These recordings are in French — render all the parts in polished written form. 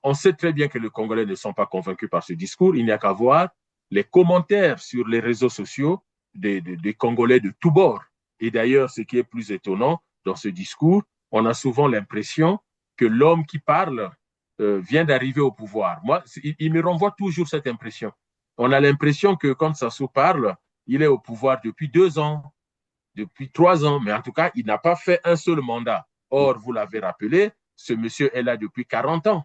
on sait très bien que les Congolais ne sont pas convaincus par ce discours. Il n'y a qu'à voir les commentaires sur les réseaux sociaux des Congolais de tous bords. Et d'ailleurs, ce qui est plus étonnant dans ce discours, on a souvent l'impression que l'homme qui parle vient d'arriver au pouvoir. Moi, il me renvoie toujours cette impression. On a l'impression que quand Sassou parle, il est au pouvoir depuis 2 ans, depuis 3 ans, mais en tout cas, il n'a pas fait un seul mandat. Or, vous l'avez rappelé, ce monsieur est là depuis 40 ans,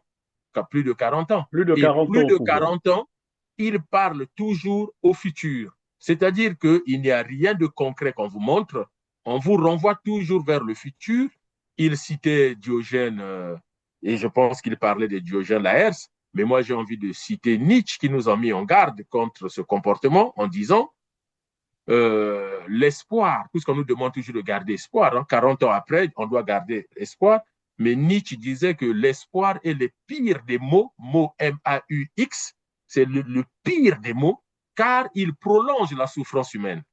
plus de 40 ans. Plus de Et 40 ans plus au de pouvoir. 40 ans, il parle toujours au futur. C'est-à-dire qu'il n'y a rien de concret qu'on vous montre. On vous renvoie toujours vers le futur. Il citait Diogène, et je pense qu'il parlait de Diogène Laërce, mais moi j'ai envie de citer Nietzsche qui nous a mis en garde contre ce comportement en disant l'espoir, puisqu'on nous demande toujours de garder espoir, hein, 40 ans après, on doit garder espoir, mais Nietzsche disait que l'espoir est le pire des mots, mot M-A-U-X, c'est le pire des mots, car il prolonge la souffrance humaine.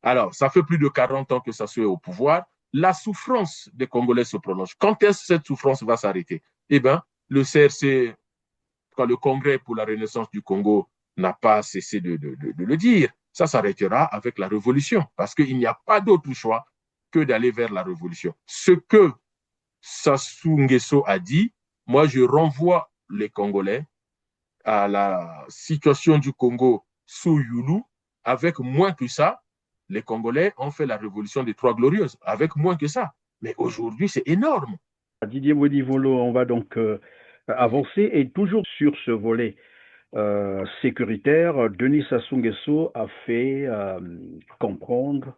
Alors, ça fait plus de 40 ans que ça soit au pouvoir, la souffrance des Congolais se prolonge. Quand est-ce que cette souffrance va s'arrêter? Eh bien, le CRC, quand le Congrès pour la Renaissance du Congo n'a pas cessé de le dire, ça s'arrêtera avec la révolution, parce qu'il n'y a pas d'autre choix que d'aller vers la révolution. Ce que Sassou Nguesso a dit, moi je renvoie les Congolais à la situation du Congo sous Youlou. Avec moins que ça, les Congolais ont fait la révolution des Trois Glorieuses, avec moins que ça. Mais aujourd'hui, c'est énorme. Didier Wedivolo, on va donc avancer et toujours sur ce volet sécuritaire, Denis Sassou Nguesso a fait comprendre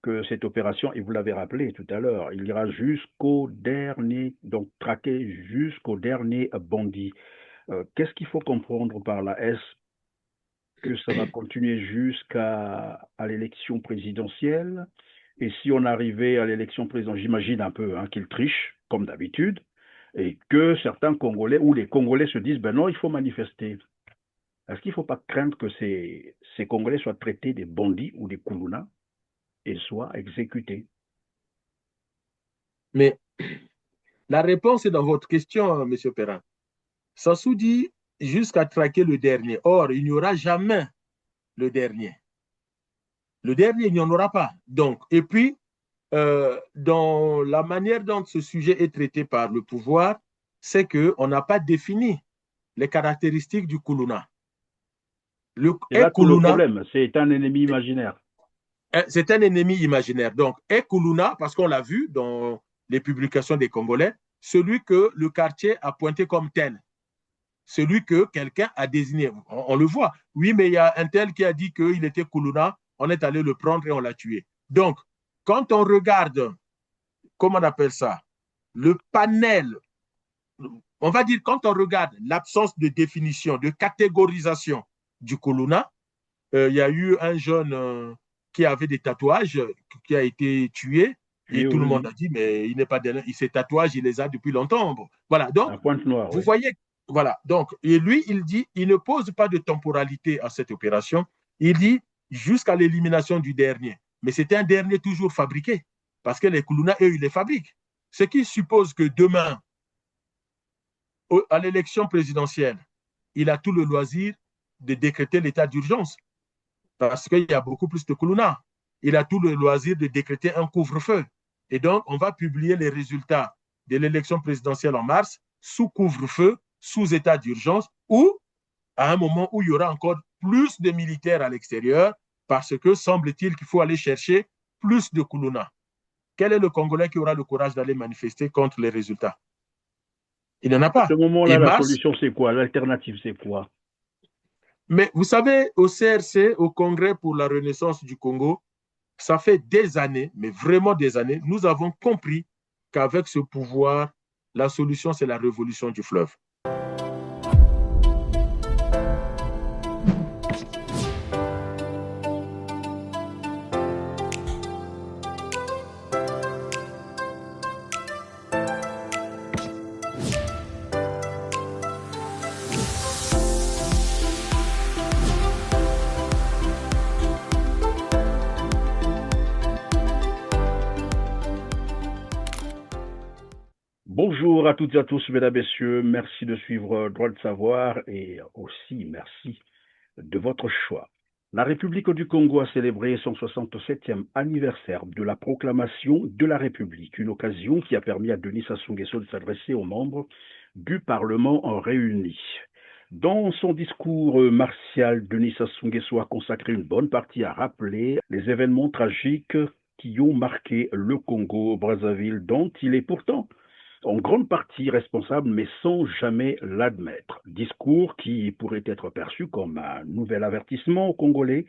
que cette opération, et vous l'avez rappelé tout à l'heure, il ira jusqu'au dernier, donc traquer jusqu'au dernier bandit. Qu'est-ce qu'il faut comprendre par là? Est-ce que ça va continuer jusqu'à l'élection présidentielle? Et si on arrivait à l'élection présidentielle, j'imagine un peu qu'il triche, comme d'habitude, et que certains Congolais, ou les Congolais se disent, ben non, il faut manifester. Est-ce qu'il ne faut pas craindre que ces Congolais soient traités des bandits ou des koulounas et soient exécutés? Mais la réponse est dans votre question, M. Perrin. Sassou dit jusqu'à traquer le dernier. Or, il n'y aura jamais le dernier. Le dernier, il n'y en aura pas. Donc, et puis, dans la manière dont ce sujet est traité par le pouvoir, c'est qu'on n'a pas défini les caractéristiques du Koulouna. Le C'est là tout le Koulouna, problème, c'est un ennemi imaginaire. c'est un ennemi imaginaire. Donc, Koulouna, parce qu'on l'a vu dans les publications des Congolais, celui que le quartier a pointé comme tel. Celui que quelqu'un a désigné. On le voit. Oui, mais il y a un tel qui a dit qu'il était Koulouna, on est allé le prendre et on l'a tué. Donc, quand on regarde, comment on appelle ça, le panel, on va dire, quand on regarde l'absence de définition, de catégorisation du Koulouna, il y a eu un jeune qui avait des tatouages, qui a été tué, Oui, et tout le monde oui, a dit, mais il n'est pas ces tatouages, il les a depuis longtemps. Bon. Voilà, donc, la pointe noire, vous oui. voyez, voilà, donc, et lui, il dit, il ne pose pas de temporalité à cette opération, il dit jusqu'à l'élimination du dernier. Mais c'est un dernier toujours fabriqué, parce que les Koulouna, eux, ils les fabriquent. Ce qui suppose que demain, à l'élection présidentielle, il a tout le loisir de décréter l'état d'urgence, parce qu'il y a beaucoup plus de Koulouna. Il a tout le loisir de décréter un couvre-feu. Et donc, on va publier les résultats de l'élection présidentielle en mars sous couvre-feu, sous état d'urgence, ou à un moment où il y aura encore plus de militaires à l'extérieur, parce que semble-t-il qu'il faut aller chercher plus de Koulouna. Quel est le Congolais qui aura le courage d'aller manifester contre les résultats? Il n'y en a À pas. ce Et moment-là, la mars, solution, c'est quoi? L'alternative, c'est quoi? mais vous savez, au CRC, au Congrès pour la Renaissance du Congo, ça fait des années, mais vraiment des années, nous avons compris qu'avec ce pouvoir, la solution, c'est la révolution du fleuve. Bonjour à toutes et à tous, mesdames, messieurs. Merci de suivre Droit de savoir et aussi merci de votre choix. La République du Congo a célébré son 67e anniversaire de la proclamation de la République, une occasion qui a permis à Denis Sassou Nguesso de s'adresser aux membres du Parlement réuni. Dans son discours martial, Denis Sassou Nguesso a consacré une bonne partie à rappeler les événements tragiques qui ont marqué le Congo-Brazzaville, dont il est pourtant en grande partie responsable, mais sans jamais l'admettre. Discours qui pourrait être perçu comme un nouvel avertissement aux Congolais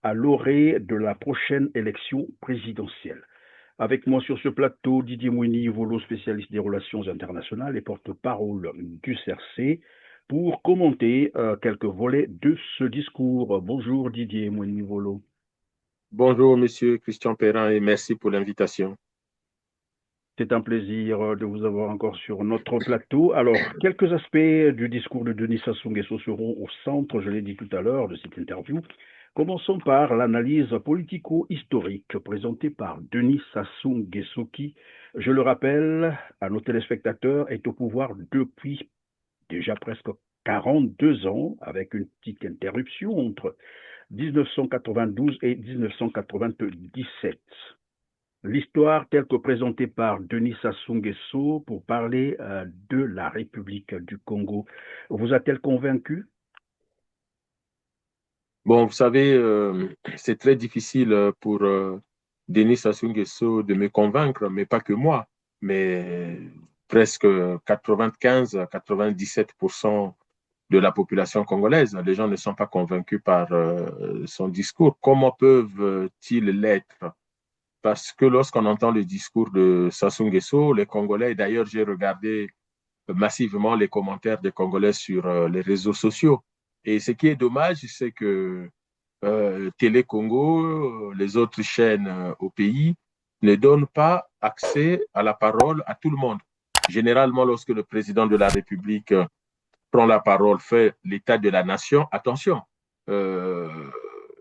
à l'orée de la prochaine élection présidentielle. Avec moi sur ce plateau, Didier Mouini, volo spécialiste des relations internationales et porte-parole du CRC, pour commenter quelques volets de ce discours. Bonjour Didier Mouini, volo. Bonjour, monsieur Christian Perrin, et merci pour l'invitation. C'est un plaisir de vous avoir encore sur notre plateau. Alors, quelques aspects du discours de Denis Sassou Nguesso seront au centre, je l'ai dit tout à l'heure, de cette interview. Commençons par l'analyse politico-historique présentée par Denis Sassou Nguesso qui, je le rappelle à nos téléspectateurs, est au pouvoir depuis déjà presque 42 ans, avec une petite interruption entre 1992 et 1997. L'histoire telle que présentée par Denis Sassou Nguesso pour parler de la République du Congo, vous a-t-elle convaincu? Bon, vous savez, c'est très difficile pour Denis Sassou Nguesso de me convaincre, mais pas que moi, mais presque 95-97% de la population congolaise. Les gens ne sont pas convaincus par son discours. Comment peuvent-ils l'être? Parce que lorsqu'on entend le discours de Sassou Nguesso, les Congolais, d'ailleurs, j'ai regardé massivement les commentaires des Congolais sur les réseaux sociaux. Et ce qui est dommage, c'est que Télé Congo, les autres chaînes au pays, ne donnent pas accès à la parole à tout le monde. Généralement, lorsque le président de la République prend la parole, fait l'état de la nation, attention, euh,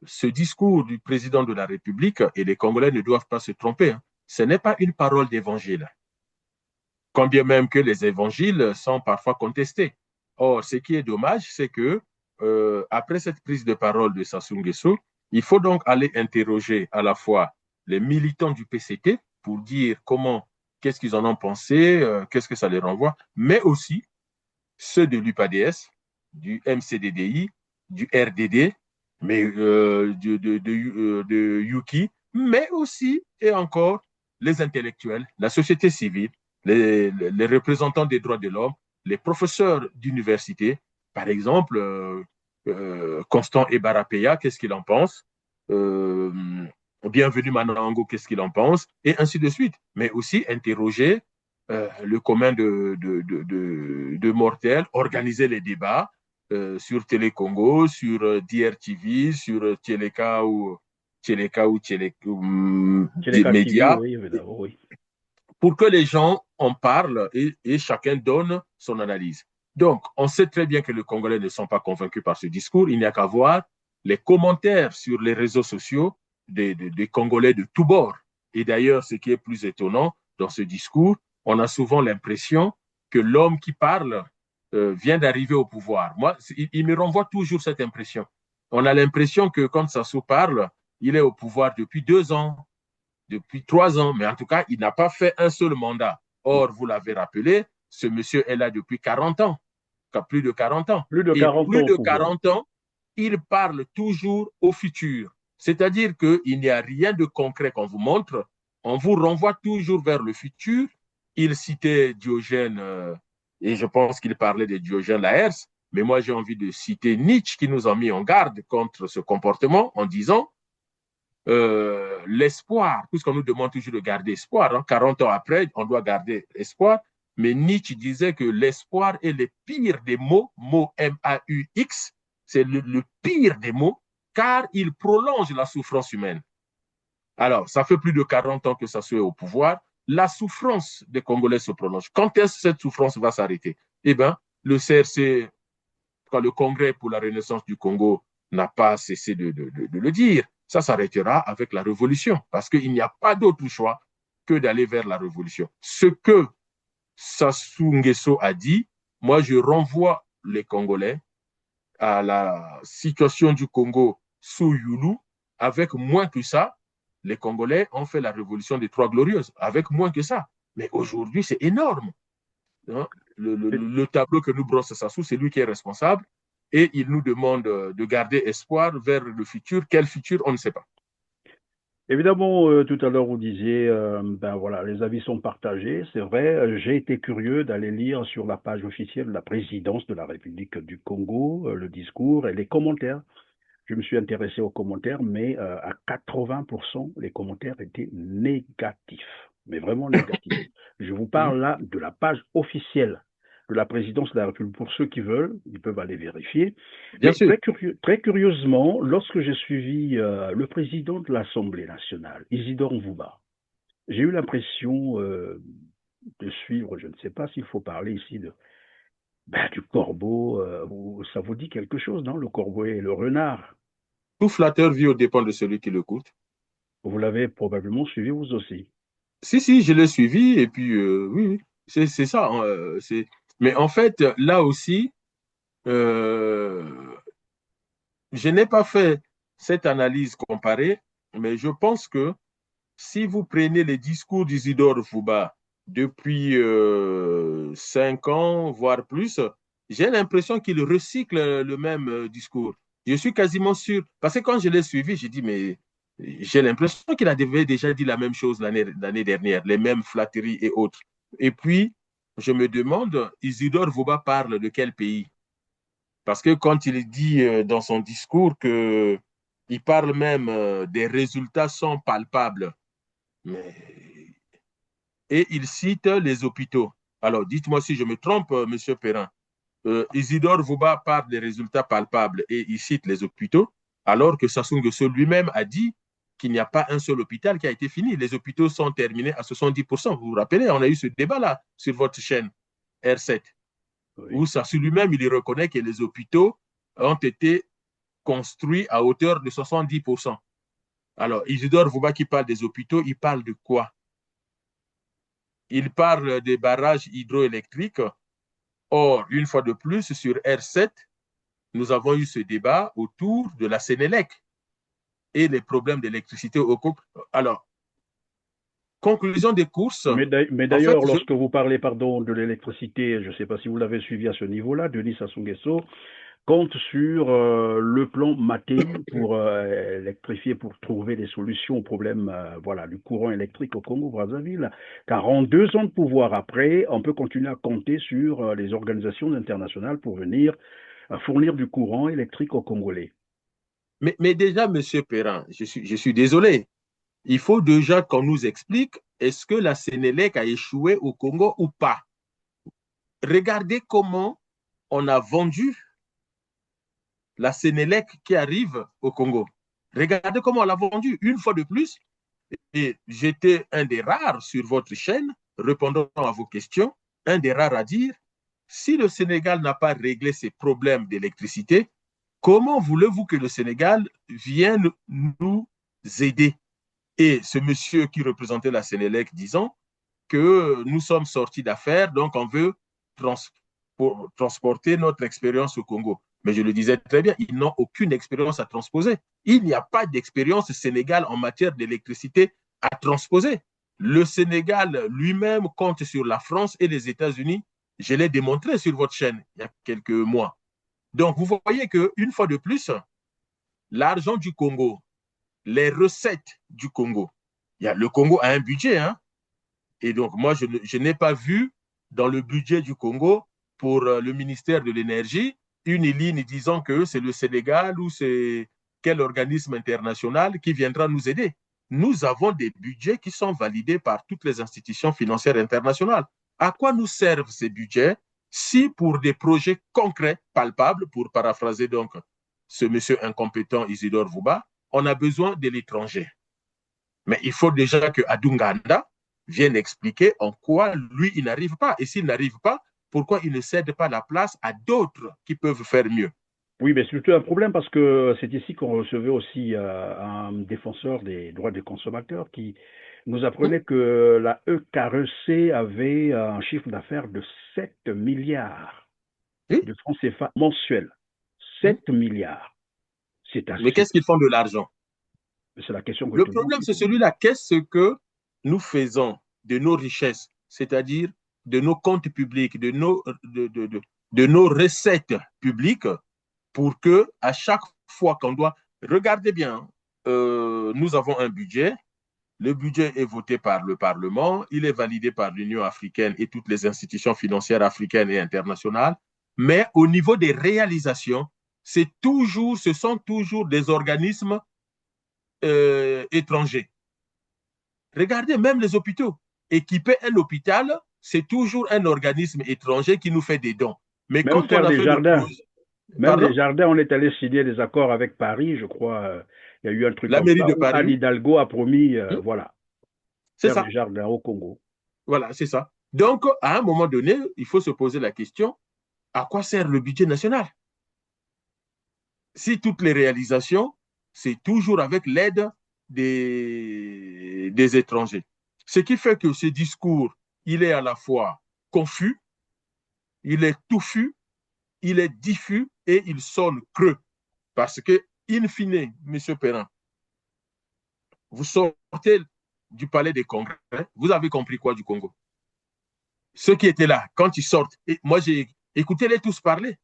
ce discours du président de la République, et les Congolais ne doivent pas se tromper, hein, ce n'est pas une parole d'évangile, quand bien même que les évangiles sont parfois contestés. Or, ce qui est dommage, c'est que après cette prise de parole de Sassou Nguesso, il faut donc aller interroger à la fois les militants du PCT pour dire comment, qu'est-ce qu'ils en ont pensé, qu'est-ce que ça les renvoie, mais aussi ceux de l'UPADS, du MCDDI, du RDD, mais de Yuki, mais aussi et encore les intellectuels, la société civile, les représentants des droits de l'homme, les professeurs d'université, par exemple, Constant Ebarapeya, qu'est-ce qu'il en pense? euh, Bienvenue Manango, qu'est-ce qu'il en pense? Et ainsi de suite. Mais aussi interroger le commun de mortels, organiser les débats sur Télé Congo, sur DRTV, sur Téleka ou des TV, médias, oui, évidemment, oui. pour que les gens en parlent et chacun donne son analyse. Donc, on sait très bien que les Congolais ne sont pas convaincus par ce discours. Il n'y a qu'à voir les commentaires sur les réseaux sociaux des Congolais de tous bords. Et d'ailleurs, ce qui est plus étonnant dans ce discours, on a souvent l'impression que l'homme qui parle vient d'arriver au pouvoir. Moi, il me renvoie toujours cette impression. On a l'impression que quand Sassou parle, il est au pouvoir depuis 2 ans, depuis 3 ans, mais en tout cas, il n'a pas fait un seul mandat. Or, vous l'avez rappelé, ce monsieur est là depuis 40 ans, plus de 40 ans. Plus de Et 40 ans plus au de pouvoir. 40 ans, il parle toujours au futur. C'est-à-dire qu'il n'y a rien de concret qu'on vous montre, on vous renvoie toujours vers le futur. Il citait Diogène, et je pense qu'il parlait de Diogène Laërce, mais moi j'ai envie de citer Nietzsche qui nous a mis en garde contre ce comportement en disant l'espoir, puisqu'on nous demande toujours de garder espoir, hein, 40 ans après, on doit garder espoir, mais Nietzsche disait que l'espoir est le pire des mots, mot M-A-U-X, c'est le pire des mots, car il prolonge la souffrance humaine. Alors, ça fait plus de 40 ans que ça soit au pouvoir, la souffrance des Congolais se prolonge. Quand est-ce que cette souffrance va s'arrêter? Eh bien, le CRC, quand le Congrès pour la Renaissance du Congo n'a pas cessé de le dire, ça s'arrêtera avec la révolution, parce qu'il n'y a pas d'autre choix que d'aller vers la révolution. Ce que Sassou Nguesso a dit, moi je renvoie les Congolais à la situation du Congo sous Youlou. Avec moins que ça, les Congolais ont fait la révolution des Trois Glorieuses. Avec moins que ça. Mais aujourd'hui, c'est énorme. Hein? Le tableau que nous brosse Sassou, c'est lui qui est responsable. Et il nous demande de garder espoir vers le futur. Quel futur, on ne sait pas. Évidemment, tout à l'heure, vous disiez, ben voilà, les avis sont partagés. C'est vrai, j'ai été curieux d'aller lire sur la page officielle de la présidence de la République du Congo, le discours et les commentaires. Je me suis intéressé aux commentaires, mais à 80%, les commentaires étaient négatifs, mais vraiment négatifs. Je vous parle là de la page officielle de la présidence de la République. Pour ceux qui veulent, ils peuvent aller vérifier. Bien Mais sûr. très curieusement, lorsque j'ai suivi le président de l'Assemblée nationale, Isidore Mvouba, j'ai eu l'impression de suivre, je ne sais pas s'il faut parler ici de, ben, du corbeau, ça vous dit quelque chose, non? Le corbeau et le renard. Tout flatteur vit aux dépens de celui qui le coûte. Vous l'avez probablement suivi vous aussi. Si, si, je l'ai suivi. Et puis, oui, oui, c'est ça. Hein, mais en fait, là aussi, euh, je n'ai pas fait cette analyse comparée, mais je pense que si vous prenez les discours d'Isidore Fouba depuis 5 ans, voire plus, j'ai l'impression qu'il recycle le même discours. Je suis quasiment sûr, parce que quand je l'ai suivi, j'ai dit, mais j'ai l'impression qu'il avait déjà dit la même chose l'année dernière, les mêmes flatteries et autres. Et puis, je me demande, Isidore Fouba parle de quel pays? Parce que quand il dit dans son discours que il parle même des résultats sont palpables, mais et il cite les hôpitaux. Alors, dites-moi si je me trompe, Monsieur Perrin. Isidore Vouba parle des résultats palpables et il cite les hôpitaux, alors que Sassou Nguesso lui-même a dit qu'il n'y a pas un seul hôpital qui a été fini. Les hôpitaux sont terminés à 70%. Vous vous rappelez, on a eu ce débat-là sur votre chaîne R7, où Oui. Sassou lui-même, il reconnaît que les hôpitaux ont été construits à hauteur de 70%. Alors, Isidore Vouba qui parle des hôpitaux, il parle de quoi? Il parle des barrages hydroélectriques. Or, une fois de plus, sur R7, nous avons eu ce débat autour de la Sénélec et les problèmes d'électricité au Congo. Alors, conclusion des courses, Mais en fait, d'ailleurs, lorsque vous parlez, pardon, de l'électricité, je ne sais pas si vous l'avez suivi à ce niveau-là, Denis Sassou Nguesso compte sur le plan Mattei pour électrifier, pour trouver des solutions au problème voilà, du courant électrique au Congo-Brazzaville. Car en 2 ans de pouvoir après, on peut continuer à compter sur les organisations internationales pour venir fournir du courant électrique aux Congolais. mais déjà, M. Perrin, je suis désolé. Il faut déjà qu'on nous explique est-ce que la Sénélec a échoué au Congo ou pas. Regardez comment on a vendu la Sénélec qui arrive au Congo. Regardez comment on l'a vendu. Une fois de plus, et j'étais un des rares sur votre chaîne, répondant à vos questions, un des rares à dire, si le Sénégal n'a pas réglé ses problèmes d'électricité, comment voulez-vous que le Sénégal vienne nous aider? Et ce monsieur qui représentait la Sénélec disant que nous sommes sortis d'affaires, donc on veut trans transporter notre expérience au Congo. Mais je le disais très bien, ils n'ont aucune expérience à transposer. Il n'y a pas d'expérience Sénégal en matière d'électricité à transposer. Le Sénégal lui-même compte sur la France et les États-Unis. Je l'ai démontré sur votre chaîne il y a quelques mois. Donc, vous voyez qu'une fois de plus, l'argent du Congo, les recettes du Congo, le Congo a un budget, hein, et donc, moi, je n'ai pas vu dans le budget du Congo pour le ministère de l'Énergie une ligne disant que c'est le Sénégal ou c'est quel organisme international qui viendra nous aider. Nous avons des budgets qui sont validés par toutes les institutions financières internationales. À quoi nous servent ces budgets si pour des projets concrets, palpables, pour paraphraser donc ce monsieur incompétent Isidore Vouba, on a besoin de l'étranger. Mais il faut déjà que Adunganda vienne expliquer en quoi lui, il n'arrive pas. Et s'il n'arrive pas, pourquoi il ne cède pas la place à d'autres qui peuvent faire mieux. Oui, mais c'est plutôt un problème parce que c'est ici qu'on recevait aussi un défenseur des droits des consommateurs qui Vous Hein? apprenez que la EKRC avait un chiffre d'affaires de 7 milliards Oui. de francs CFA mensuels. Hein? 7 milliards. C'est Mais assez. qu'est-ce qu'ils font de l'argent? C'est la question que je Le te pose. problème, c'est celui-là. Qu'est-ce que nous faisons de nos richesses, c'est-à-dire de nos comptes publics, de nos recettes publiques, pour que à chaque fois qu'on doit... Regardez bien, nous avons un budget. Le budget est voté par le Parlement, il est validé par l'Union africaine et toutes les institutions financières africaines et internationales. Mais au niveau des réalisations, ce sont toujours des organismes étrangers. Regardez, même les hôpitaux. Équiper un hôpital, c'est toujours un organisme étranger qui nous fait des dons. Mais Même quand on faire a des fait le jardins. projet, Même des pardon, jardins, on est allé signer des accords avec Paris, je crois. Il y a eu un truc la comme mairie ça de où Anne Paris, Hidalgo a promis, hein, voilà, c'est faire des ça. jardins au Congo. Voilà, c'est ça. Donc, à un moment donné, il faut se poser la question, à quoi sert le budget national? Si toutes les réalisations, c'est toujours avec l'aide des étrangers. Ce qui fait que ce discours, il est à la fois confus, il est touffu, il est diffus et il sonne creux. Parce que, in fine, M. Perrin, vous sortez du palais des congrès, vous avez compris quoi du Congo? Ceux qui étaient là, quand ils sortent, et moi j'ai écouté les tous parler.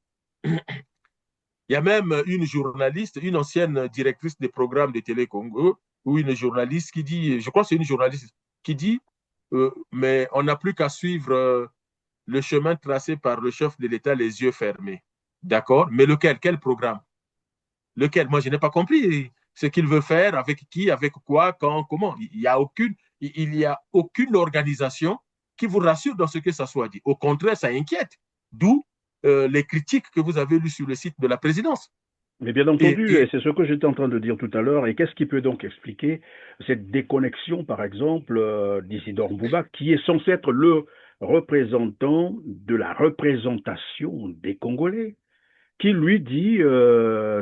Il y a même une journaliste, une ancienne directrice des programmes de Télé Congo, ou une journaliste qui dit, je crois que c'est une journaliste qui dit, mais on n'a plus qu'à suivre le chemin tracé par le chef de l'État les yeux fermés. D'accord? Mais lequel? Quel programme? Lequel? Moi, je n'ai pas compris ce qu'il veut faire, avec qui, avec quoi, quand, comment. Il y a aucune organisation qui vous rassure dans ce que ça soit dit. Au contraire, ça inquiète. D'où les critiques que vous avez lues sur le site de la présidence. Mais bien Et, entendu, et et c'est ce que j'étais en train de dire tout à l'heure, et qu'est-ce qui peut donc expliquer cette déconnexion, par exemple, d'Isidore Mbouba, qui est censé être le représentant de la représentation des Congolais, qui lui dit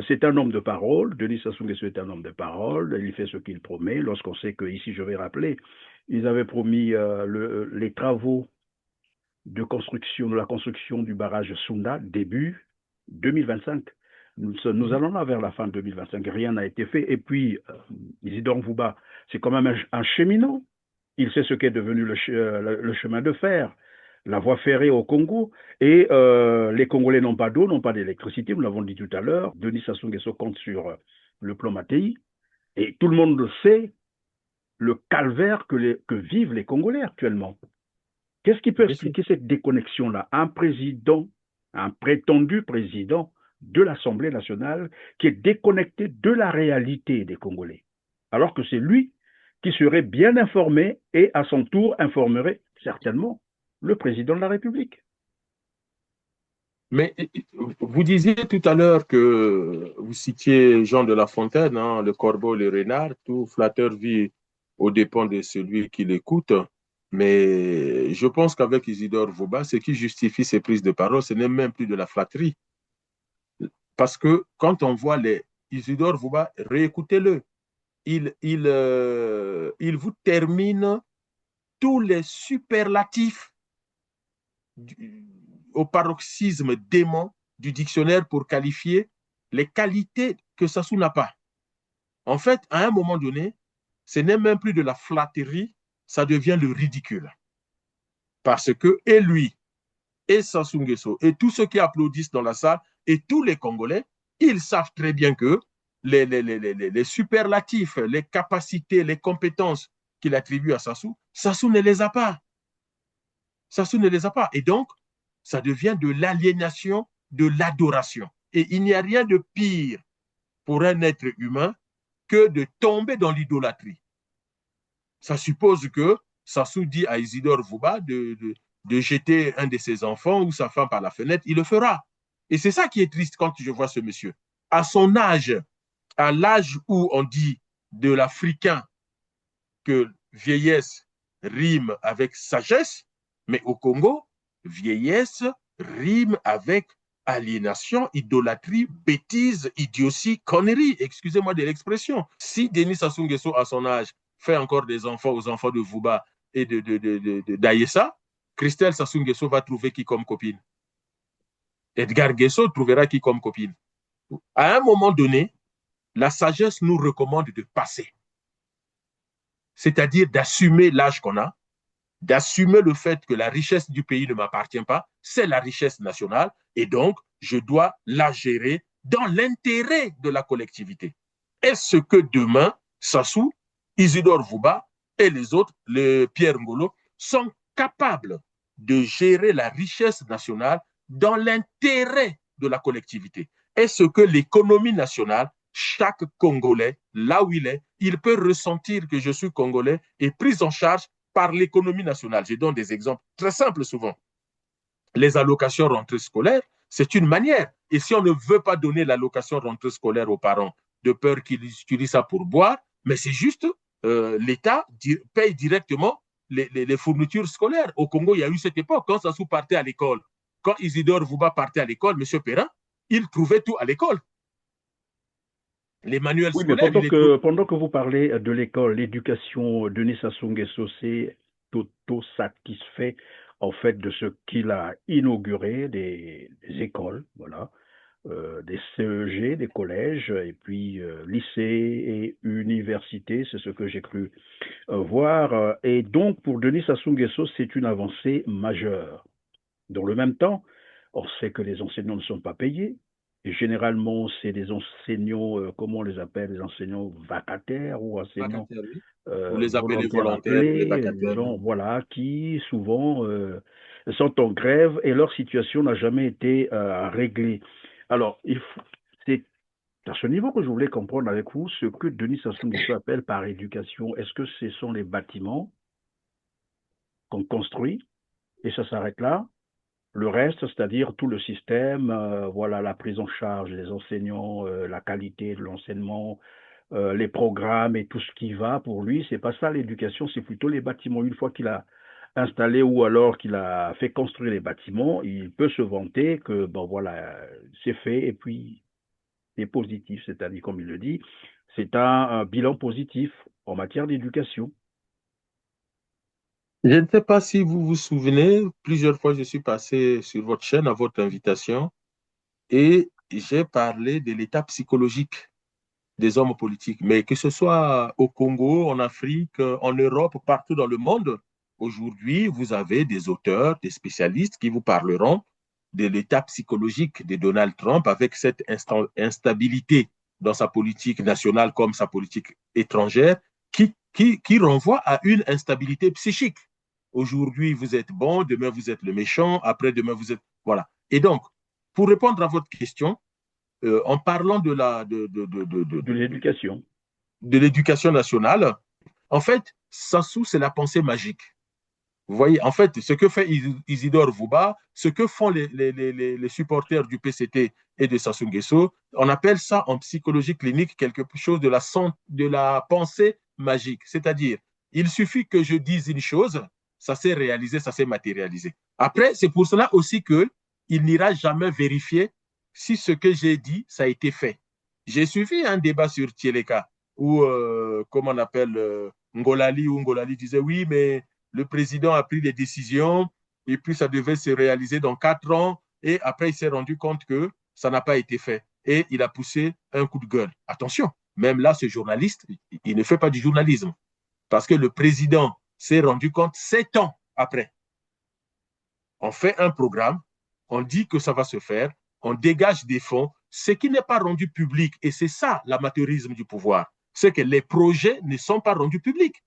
c'est un homme de parole, Denis Sassou Nguesso est un homme de parole, il fait ce qu'il promet, lorsqu'on sait que, ici je vais rappeler, ils avaient promis les travaux de la construction du barrage Sunda début 2025. Nous allons là vers la fin de 2025. Rien n'a été fait. Et puis, Isidore Mvouba, c'est quand même un cheminot. Il sait ce qu'est devenu le chemin de fer, la voie ferrée au Congo. Et les Congolais n'ont pas d'eau, n'ont pas d'électricité. Nous l'avons dit tout à l'heure. Denis Sassou Nguesso compte sur le plan Mattei. Et tout le monde le sait, le calvaire que vivent les Congolais actuellement. Qu'est-ce qui peut bien sûr. expliquer cette déconnexion-là? Un président, un prétendu président de l'Assemblée nationale qui est déconnecté de la réalité des Congolais, alors que c'est lui qui serait bien informé et à son tour informerait certainement le président de la République. Mais vous disiez tout à l'heure que vous citiez Jean de La Fontaine, hein, le corbeau, le renard, tout flatteur vit aux dépens de celui qui l'écoute. Mais je pense qu'avec Isidore Vauban, ce qui justifie ces prises de parole, ce n'est même plus de la flatterie. Parce que quand on voit les Isidore Vauban, réécoutez-le, il vous termine tous les superlatifs au paroxysme dément du dictionnaire pour qualifier les qualités que Sassou n'a pas. En fait, à un moment donné, ce n'est même plus de la flatterie, ça devient le ridicule. Parce que, et lui, et Sassou Nguesso, et tous ceux qui applaudissent dans la salle, et tous les Congolais, ils savent très bien que les superlatifs, les capacités, les compétences qu'il attribue à Sassou, Sassou ne les a pas. Sassou ne les a pas. Et donc, ça devient de l'aliénation, de l'adoration. Et il n'y a rien de pire pour un être humain que de tomber dans l'idolâtrie. Ça suppose que Sassou dit à Isidore Vouba de jeter un de ses enfants ou sa femme par la fenêtre, il le fera. Et c'est ça qui est triste quand je vois ce monsieur. À son âge, à l'âge où on dit de l'Africain que vieillesse rime avec sagesse, mais au Congo, vieillesse rime avec aliénation, idolâtrie, bêtise, idiotie, connerie. Excusez-moi de l'expression. Si Denis Sassou Nguesso, à son âge, fait encore des enfants aux enfants de Vouba et d'Ayessa, Christelle Sassou Nguesso va trouver qui comme copine? Edgar Guesso trouvera qui comme copine? À un moment donné, la sagesse nous recommande de passer, c'est-à-dire d'assumer l'âge qu'on a, d'assumer le fait que la richesse du pays ne m'appartient pas, c'est la richesse nationale, et donc je dois la gérer dans l'intérêt de la collectivité. Est-ce que demain, Sassou, Isidore Vouba et les autres, le Pierre Ngolo, sont capables de gérer la richesse nationale dans l'intérêt de la collectivité? Est-ce que l'économie nationale, chaque Congolais, là où il est, il peut ressentir que je suis Congolais et prise en charge par l'économie nationale? Je donne des exemples très simples souvent. Les allocations rentrée scolaire, c'est une manière. Et si on ne veut pas donner l'allocation rentrée scolaire aux parents, de peur qu'ils utilisent ça pour boire, mais c'est juste, l'État paye directement les fournitures scolaires. Au Congo, il y a eu cette époque, quand Sassou partait à l'école, quand Isidore Vouba partait à l'école, M. Perrin, il trouvait tout à l'école. Les manuels Oui, mais scolaires, pendant que vous parlez de l'école, l'éducation, Denis Sassou Nguesso s'est auto-satisfait en fait de ce qu'il a inauguré, des écoles, voilà, des CEG, des collèges, et puis lycées et universités, c'est ce que j'ai cru voir. Et donc, pour Denis Sassou Nguesso, c'est une avancée majeure. Dans le même temps, on sait que les enseignants ne sont pas payés. Et généralement, c'est des enseignants, comment on les appelle, des enseignants vacataires ou enseignants vacataires, oui. Vous les appelez volontaires volontaires ou les appelés, vacataires. gens, voilà, qui souvent sont en grève et leur situation n'a jamais été réglée. Alors, c'est à ce niveau que je voulais comprendre avec vous ce que Denis Sassou Nguesso appelle par éducation. Est-ce que ce sont les bâtiments qu'on construit et ça s'arrête là? Le reste, c'est-à-dire tout le système, voilà, la prise en charge des enseignants, la qualité de l'enseignement, les programmes et tout ce qui va pour lui, c'est pas ça l'éducation, c'est plutôt les bâtiments. Une fois qu'il a installé ou alors qu'il a fait construire les bâtiments, il peut se vanter que, bon voilà, c'est fait et puis c'est positif, c'est-à-dire, comme il le dit, c'est un bilan positif en matière d'éducation. Je ne sais pas si vous vous souvenez, plusieurs fois je suis passé sur votre chaîne à votre invitation et j'ai parlé de l'état psychologique des hommes politiques. Mais que ce soit au Congo, en Afrique, en Europe, partout dans le monde, aujourd'hui, vous avez des auteurs, des spécialistes qui vous parleront de l'état psychologique de Donald Trump avec cette instabilité dans sa politique nationale comme sa politique étrangère qui renvoie à une instabilité psychique. Aujourd'hui, vous êtes bon, demain, vous êtes le méchant, après-demain, vous êtes... Voilà. Et donc, pour répondre à votre question, en parlant De l'éducation. de l'éducation nationale, en fait, Sassou, c'est la pensée magique. Vous voyez, en fait, ce que fait Isidore Vouba, ce que font les supporters du PCT et de Sassou Nguesso, on appelle ça en psychologie clinique quelque chose de la pensée magique. C'est-à-dire, il suffit que je dise une chose, ça s'est réalisé, ça s'est matérialisé. Après, c'est pour cela aussi qu'il n'ira jamais vérifier si ce que j'ai dit, ça a été fait. J'ai suivi un débat sur Tieleka où, comment on appelle, Ngolali disait oui, mais le président a pris des décisions et puis ça devait se réaliser dans 4 ans et après il s'est rendu compte que ça n'a pas été fait et il a poussé un coup de gueule. Attention, même là, ce journaliste, il ne fait pas du journalisme parce que le président s'est rendu compte 7 ans après. On fait un programme, on dit que ça va se faire, on dégage des fonds, ce qui n'est pas rendu public, et c'est ça l'amateurisme du pouvoir, c'est que les projets ne sont pas rendus publics.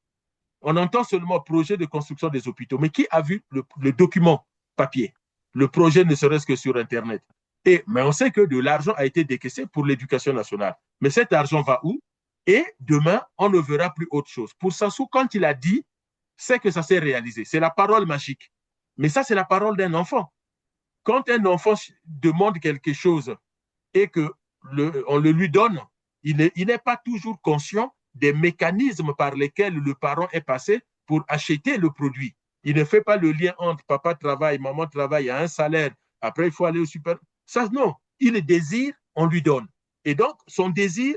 On entend seulement projet de construction des hôpitaux, mais qui a vu le document papier, le projet ne serait-ce que sur Internet? Mais on sait que de l'argent a été décaissé pour l'éducation nationale. Mais cet argent va où? Et demain, on ne verra plus autre chose. Pour Sassou, quand il a dit, c'est que ça s'est réalisé. C'est la parole magique. Mais ça, c'est la parole d'un enfant. Quand un enfant demande quelque chose et qu'on le lui donne, il n'est pas toujours conscient des mécanismes par lesquels le parent est passé pour acheter le produit. Il ne fait pas le lien entre papa travaille, maman travaille, il y a un salaire, après il faut aller au super. Ça, non. Il désire, on lui donne. Et donc, son désir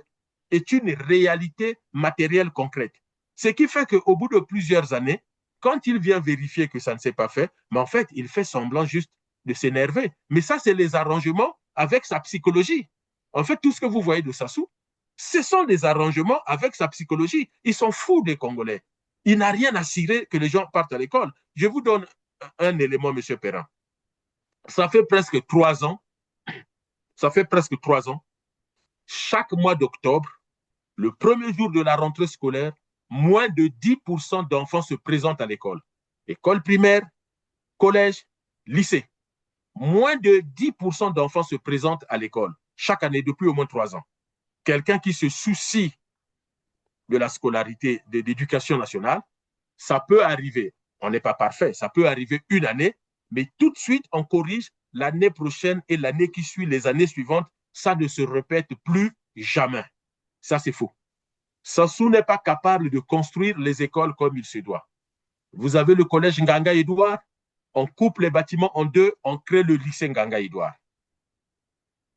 est une réalité matérielle concrète. Ce qui fait qu'au bout de plusieurs années, quand il vient vérifier que ça ne s'est pas fait, mais en fait, il fait semblant juste de s'énerver. Mais ça, c'est les arrangements avec sa psychologie. En fait, tout ce que vous voyez de Sassou, ce sont des arrangements avec sa psychologie. Ils sont fous des Congolais. Il n'a rien à cirer que les gens partent à l'école. Je vous donne un élément, M. Perrin. Ça fait presque 3 ans, chaque mois d'octobre, le premier jour de la rentrée scolaire, moins de 10% d'enfants se présentent à l'école. École primaire, collège, lycée. Moins de 10% d'enfants se présentent à l'école chaque année depuis au moins 3 ans. Quelqu'un qui se soucie de la scolarité, de l'éducation nationale, ça peut arriver. On n'est pas parfait. Ça peut arriver une année, mais tout de suite, on corrige l'année prochaine et l'année qui suit, les années suivantes. Ça ne se répète plus jamais. Ça, c'est faux. Sassou n'est pas capable de construire les écoles comme il se doit. Vous avez le collège Nganga-Edouard, on coupe les bâtiments en deux, on crée le lycée Nganga-Edouard.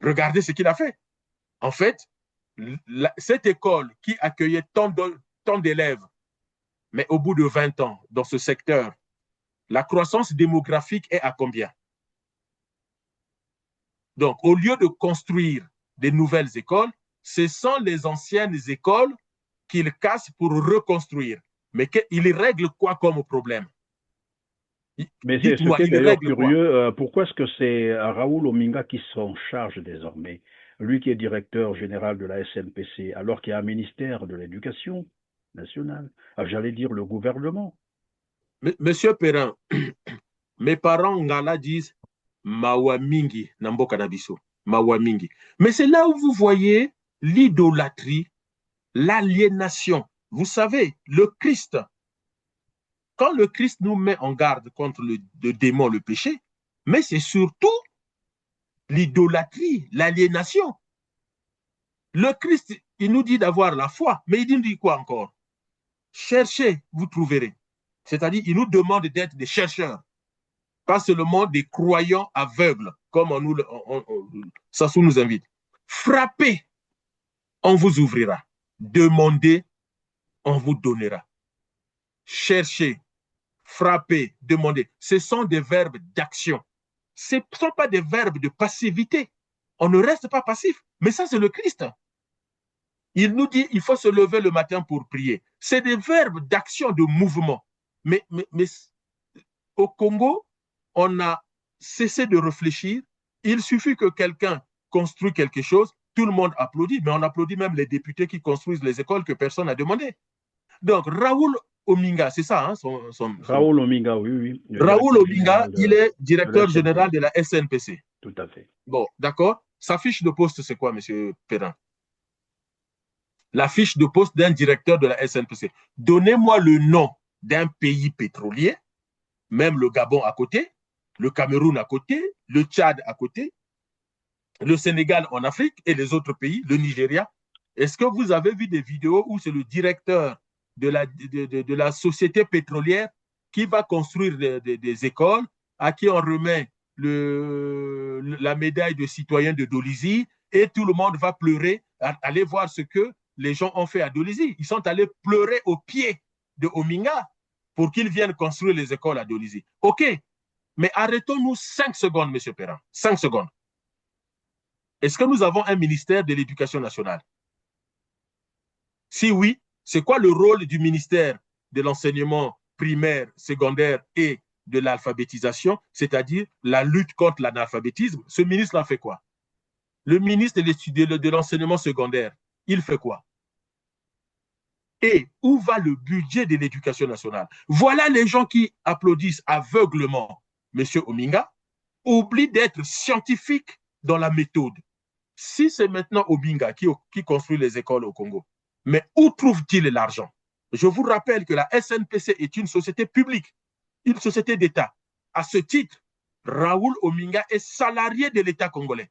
Regardez ce qu'il a fait. En fait, cette école qui accueillait tant d'élèves, mais au bout de 20 ans, dans ce secteur, la croissance démographique est à combien? Donc, au lieu de construire des nouvelles écoles, ce sont les anciennes écoles qu'il casse pour reconstruire. Mais il règle quoi comme problème? Mais c'est ce qui est d'ailleurs curieux. Pourquoi est-ce que c'est Raoul Ominga qui s'en charge désormais? Lui qui est directeur général de la SNPC, alors qu'il y a un ministère de l'Éducation nationale. J'allais dire le gouvernement. Monsieur Perrin, mes parents ngala disent Mawamingi, Nambo Kanabiso, Mawamingi. Mais c'est là où vous voyez l'idolâtrie, l'aliénation. Vous savez, le Christ, quand le Christ nous met en garde contre le démon, le péché, mais c'est surtout l'idolâtrie, l'aliénation. Le Christ, il nous dit d'avoir la foi, mais il nous dit quoi encore? Cherchez, vous trouverez. C'est-à-dire, il nous demande d'être des chercheurs, pas seulement des croyants aveugles, comme Sassou nous invite. Frappez, on vous ouvrira. Demandez, on vous donnera. Cherchez, frappez, demandez. Ce sont des verbes d'action. Ce ne sont pas des verbes de passivité. On ne reste pas passif. Mais ça, c'est le Christ. Il nous dit il faut se lever le matin pour prier. C'est des verbes d'action, de mouvement. Mais au Congo, on a cessé de réfléchir. Il suffit que quelqu'un construise quelque chose, tout le monde applaudit, mais on applaudit même les députés qui construisent les écoles que personne n'a demandé. Donc, Raoul Ominga, c'est ça, hein, Raoul Ominga, oui. Raoul Ominga, il est directeur général de la SNPC. Tout à fait. Bon, d'accord. Sa fiche de poste, c'est quoi, M. Perrin? La fiche de poste d'un directeur de la SNPC. Donnez-moi le nom d'un pays pétrolier, même le Gabon à côté, le Cameroun à côté, le Tchad à côté, le Sénégal en Afrique et les autres pays, le Nigeria. Est-ce que vous avez vu des vidéos où c'est le directeur de la société pétrolière qui va construire des écoles, à qui on remet la médaille de citoyen de Dolisie, et tout le monde va pleurer, aller voir ce que les gens ont fait à Dolisie. Ils sont allés pleurer aux pieds de Ominga pour qu'ils viennent construire les écoles à Dolisie. OK, mais arrêtons-nous 5 secondes, M. Perrin. 5 secondes. Est-ce que nous avons un ministère de l'Éducation nationale? Si oui, c'est quoi le rôle du ministère de l'enseignement primaire, secondaire et de l'alphabétisation, c'est-à-dire la lutte contre l'analphabétisme? Ce ministre-là fait quoi? Le ministre de l'enseignement secondaire, il fait quoi? Et où va le budget de l'éducation nationale? Voilà les gens qui applaudissent aveuglement M. Ominga, oublient d'être scientifiques dans la méthode. Si c'est maintenant Ominga qui construit les écoles au Congo, mais où trouve-t-il l'argent? Je vous rappelle que la SNPC est une société publique, une société d'État. À ce titre, Raoul Ominga est salarié de l'État congolais.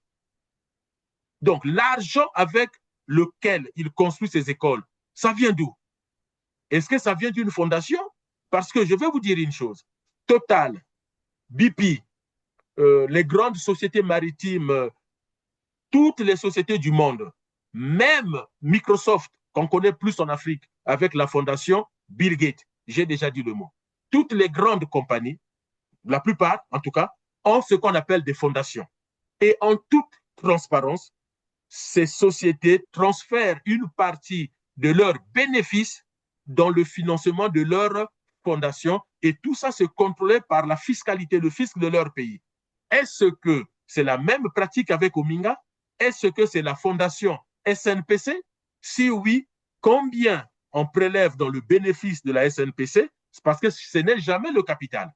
Donc, l'argent avec lequel il construit ses écoles, ça vient d'où? Est-ce que ça vient d'une fondation? Parce que je vais vous dire une chose. Total, BP, les grandes sociétés maritimes, toutes les sociétés du monde, même Microsoft, qu'on connaît plus en Afrique, avec la fondation, Bill Gates, j'ai déjà dit le mot. Toutes les grandes compagnies, la plupart en tout cas, ont ce qu'on appelle des fondations. Et en toute transparence, ces sociétés transfèrent une partie de leurs bénéfices dans le financement de leurs fondations et tout ça c'est contrôlé par la fiscalité, le fisc de leur pays. Est-ce que c'est la même pratique avec Ominga? Est-ce que c'est la fondation SNPC? Si oui, combien on prélève dans le bénéfice de la SNPC? C'est parce que ce n'est jamais le capital.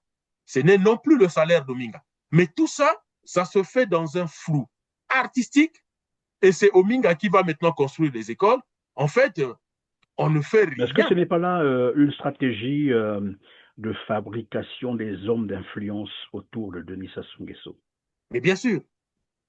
Ce n'est non plus le salaire d'Ominga. Mais tout ça, ça se fait dans un flou artistique et c'est Ominga qui va maintenant construire les écoles. En fait, on ne fait rien. Est-ce que ce n'est pas là une stratégie de fabrication des hommes d'influence autour de Denis Sassou Nguesso? Mais bien sûr.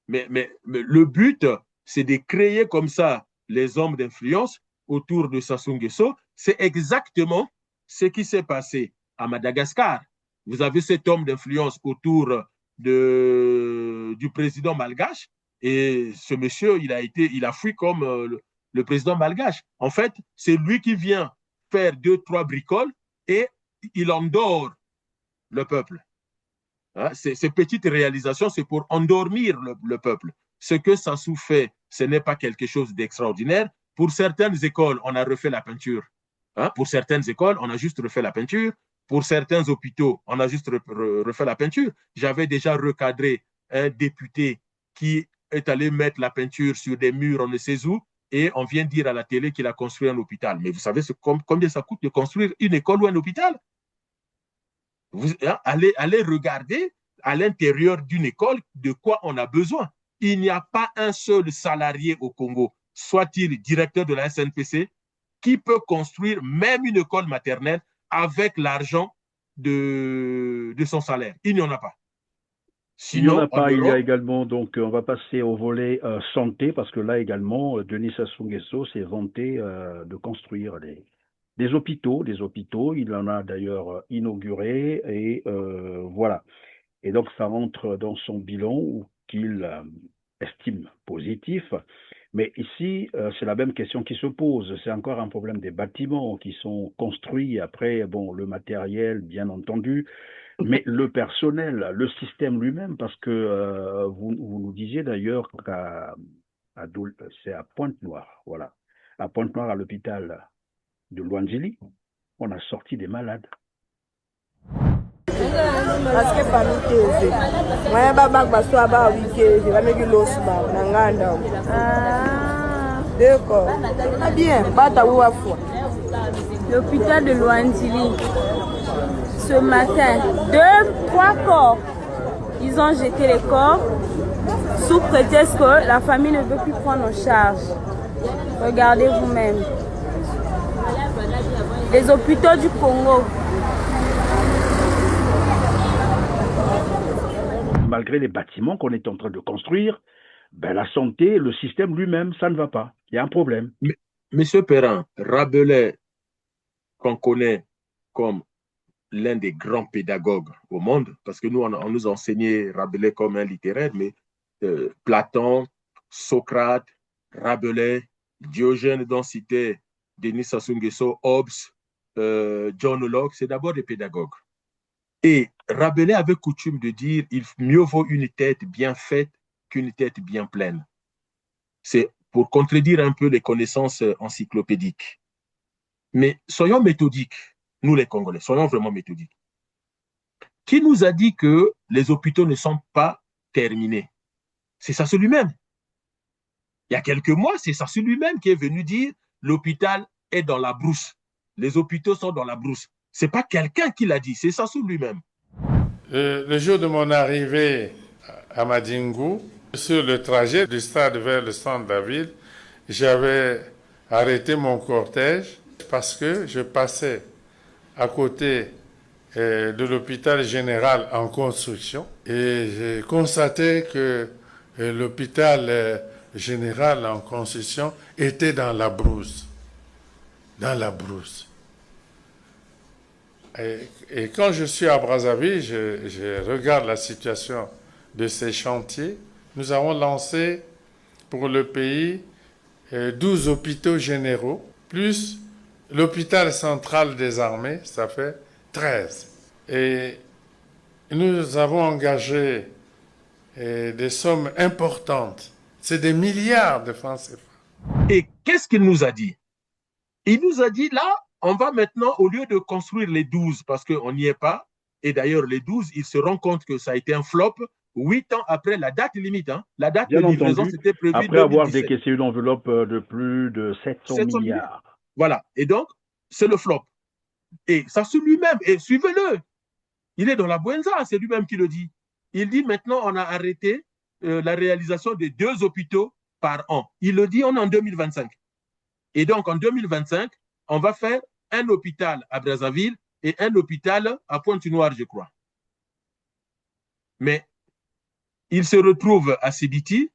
Mais le but, c'est de créer comme ça les hommes d'influence autour de Sassou Nguesso. C'est exactement ce qui s'est passé à Madagascar. Vous avez cet homme d'influence autour du président malgache et ce monsieur, il a fui comme le président malgache. En fait, c'est lui qui vient faire 2-3 bricoles et il endort le peuple. Hein, ces petites réalisations, c'est pour endormir le peuple. Ce que Sassou fait, ce n'est pas quelque chose d'extraordinaire. Pour certaines écoles, on a refait la peinture. Hein, pour certaines écoles, on a juste refait la peinture. Pour certains hôpitaux, on a juste refait la peinture. J'avais déjà recadré un député qui est allé mettre la peinture sur des murs, on ne sait où, et on vient dire à la télé qu'il a construit un hôpital. Mais vous savez combien ça coûte de construire une école ou un hôpital? Vous allez regarder à l'intérieur d'une école de quoi on a besoin. Il n'y a pas un seul salarié au Congo, soit-il directeur de la SNPC, qui peut construire même une école maternelle avec l'argent de son salaire. Il n'y en a pas. Sinon, il n'y en a pas, il y a également, donc on va passer au volet santé, parce que là également, Denis Sassou Nguesso s'est vanté de construire des hôpitaux, il en a d'ailleurs inauguré, et voilà. Et donc ça rentre dans son bilan qu'il estime positif. Mais ici, c'est la même question qui se pose. C'est encore un problème des bâtiments qui sont construits. Après, bon, le matériel, bien entendu, mais le personnel, le système lui-même, parce que vous nous disiez d'ailleurs c'est à Pointe-Noire, voilà. À Pointe-Noire, à l'hôpital de Luanzili, on a sorti des malades. D'accord. Bien, l'hôpital de Luanzili, ce matin, 2-3 corps. Ils ont jeté les corps sous prétexte que la famille ne veut plus prendre en charge. Regardez vous-même. Les hôpitaux du Congo. Malgré les bâtiments qu'on est en train de construire, ben la santé, le système lui-même, ça ne va pas. Il y a un problème. Monsieur Perrin, Rabelais, qu'on connaît comme l'un des grands pédagogues au monde, parce que nous, on nous enseignait Rabelais comme un littéraire, mais Platon, Socrate, Rabelais, Diogène dont citait Denis Sassou Nguesso, Hobbes, John Locke, c'est d'abord des pédagogues. Et Rabelais avait coutume de dire il mieux vaut une tête bien faite qu'une tête bien pleine. C'est pour contredire un peu les connaissances encyclopédiques. Mais soyons méthodiques, nous les Congolais, soyons vraiment méthodiques. Qui nous a dit que les hôpitaux ne sont pas terminés? C'est Sassou lui-même. Il y a quelques mois, c'est Sassou lui-même qui est venu dire l'hôpital est dans la brousse. Les hôpitaux sont dans la brousse. Ce n'est pas quelqu'un qui l'a dit, c'est Sassou lui-même. Le jour de mon arrivée à Madingu, sur le trajet du stade vers le centre de la ville, j'avais arrêté mon cortège parce que je passais à côté de l'hôpital général en construction et j'ai constaté que l'hôpital général en construction était dans la brousse. Dans la brousse. Et quand je suis à Brazzaville, je regarde la situation de ces chantiers. Nous avons lancé pour le pays 12 hôpitaux généraux, plus L'hôpital central des armées, ça fait 13. Et nous avons engagé des sommes importantes. C'est des milliards de francs CFA. Et qu'est-ce qu'il nous a dit? Il nous a dit, là, on va maintenant, au lieu de construire les 12, parce qu'on n'y est pas, et d'ailleurs les 12, il se rend compte que ça a été un flop, 8 ans après la date limite. Hein. La date Bien de livraison, c'était prévu après 2017. avoir décaissé une enveloppe de plus de 700 milliards. Voilà, et donc, c'est le flop. Et ça, c'est lui-même, et suivez-le. Il est dans la Buenza, c'est lui-même qui le dit. Il dit, maintenant, on a arrêté la réalisation de 2 hôpitaux par an. Il le dit, on est en 2025. Et donc, en 2025, on va faire un hôpital à Brazzaville et un hôpital à Pointe-Noire, je crois. Mais il se retrouve à Sibiti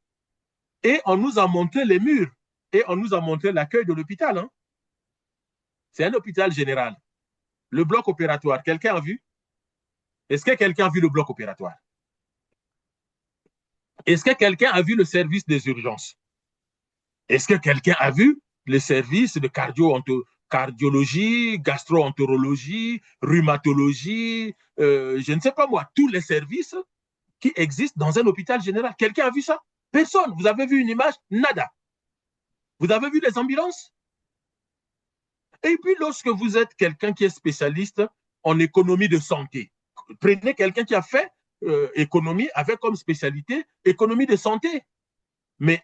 et on nous a montré les murs et on nous a montré l'accueil de l'hôpital. Hein. C'est un hôpital général. Le bloc opératoire, quelqu'un a vu? Est-ce que quelqu'un a vu le bloc opératoire? Est-ce que quelqu'un a vu le service des urgences? Est-ce que quelqu'un a vu le service de cardiologie, gastro-entérologie, rhumatologie, je ne sais pas moi, tous les services qui existent dans un hôpital général? Quelqu'un a vu ça? Personne. Vous avez vu une image? Nada. Vous avez vu les ambulances? Et puis, lorsque vous êtes quelqu'un qui est spécialiste en économie de santé, prenez quelqu'un qui a fait économie avec comme spécialité économie de santé. Mais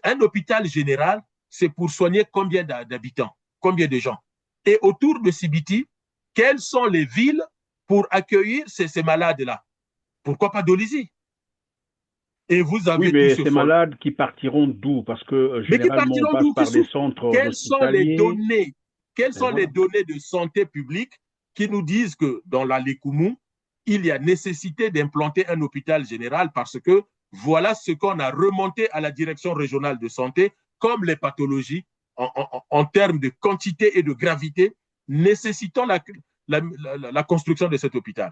un hôpital général, c'est pour soigner combien d'habitants, combien de gens? Et autour de Sibiti, quelles sont les villes pour accueillir ces malades-là? Pourquoi pas Dolisie? Et vous avez oui, mais ces malades qui partiront d'où? Parce que généralement, on passe par des centres hospitaliers. Quelles sont les données de santé publique qui nous disent que dans la Lékoumou, il y a nécessité d'implanter un hôpital général parce que voilà ce qu'on a remonté à la direction régionale de santé comme les pathologies en termes de quantité et de gravité nécessitant la construction de cet hôpital.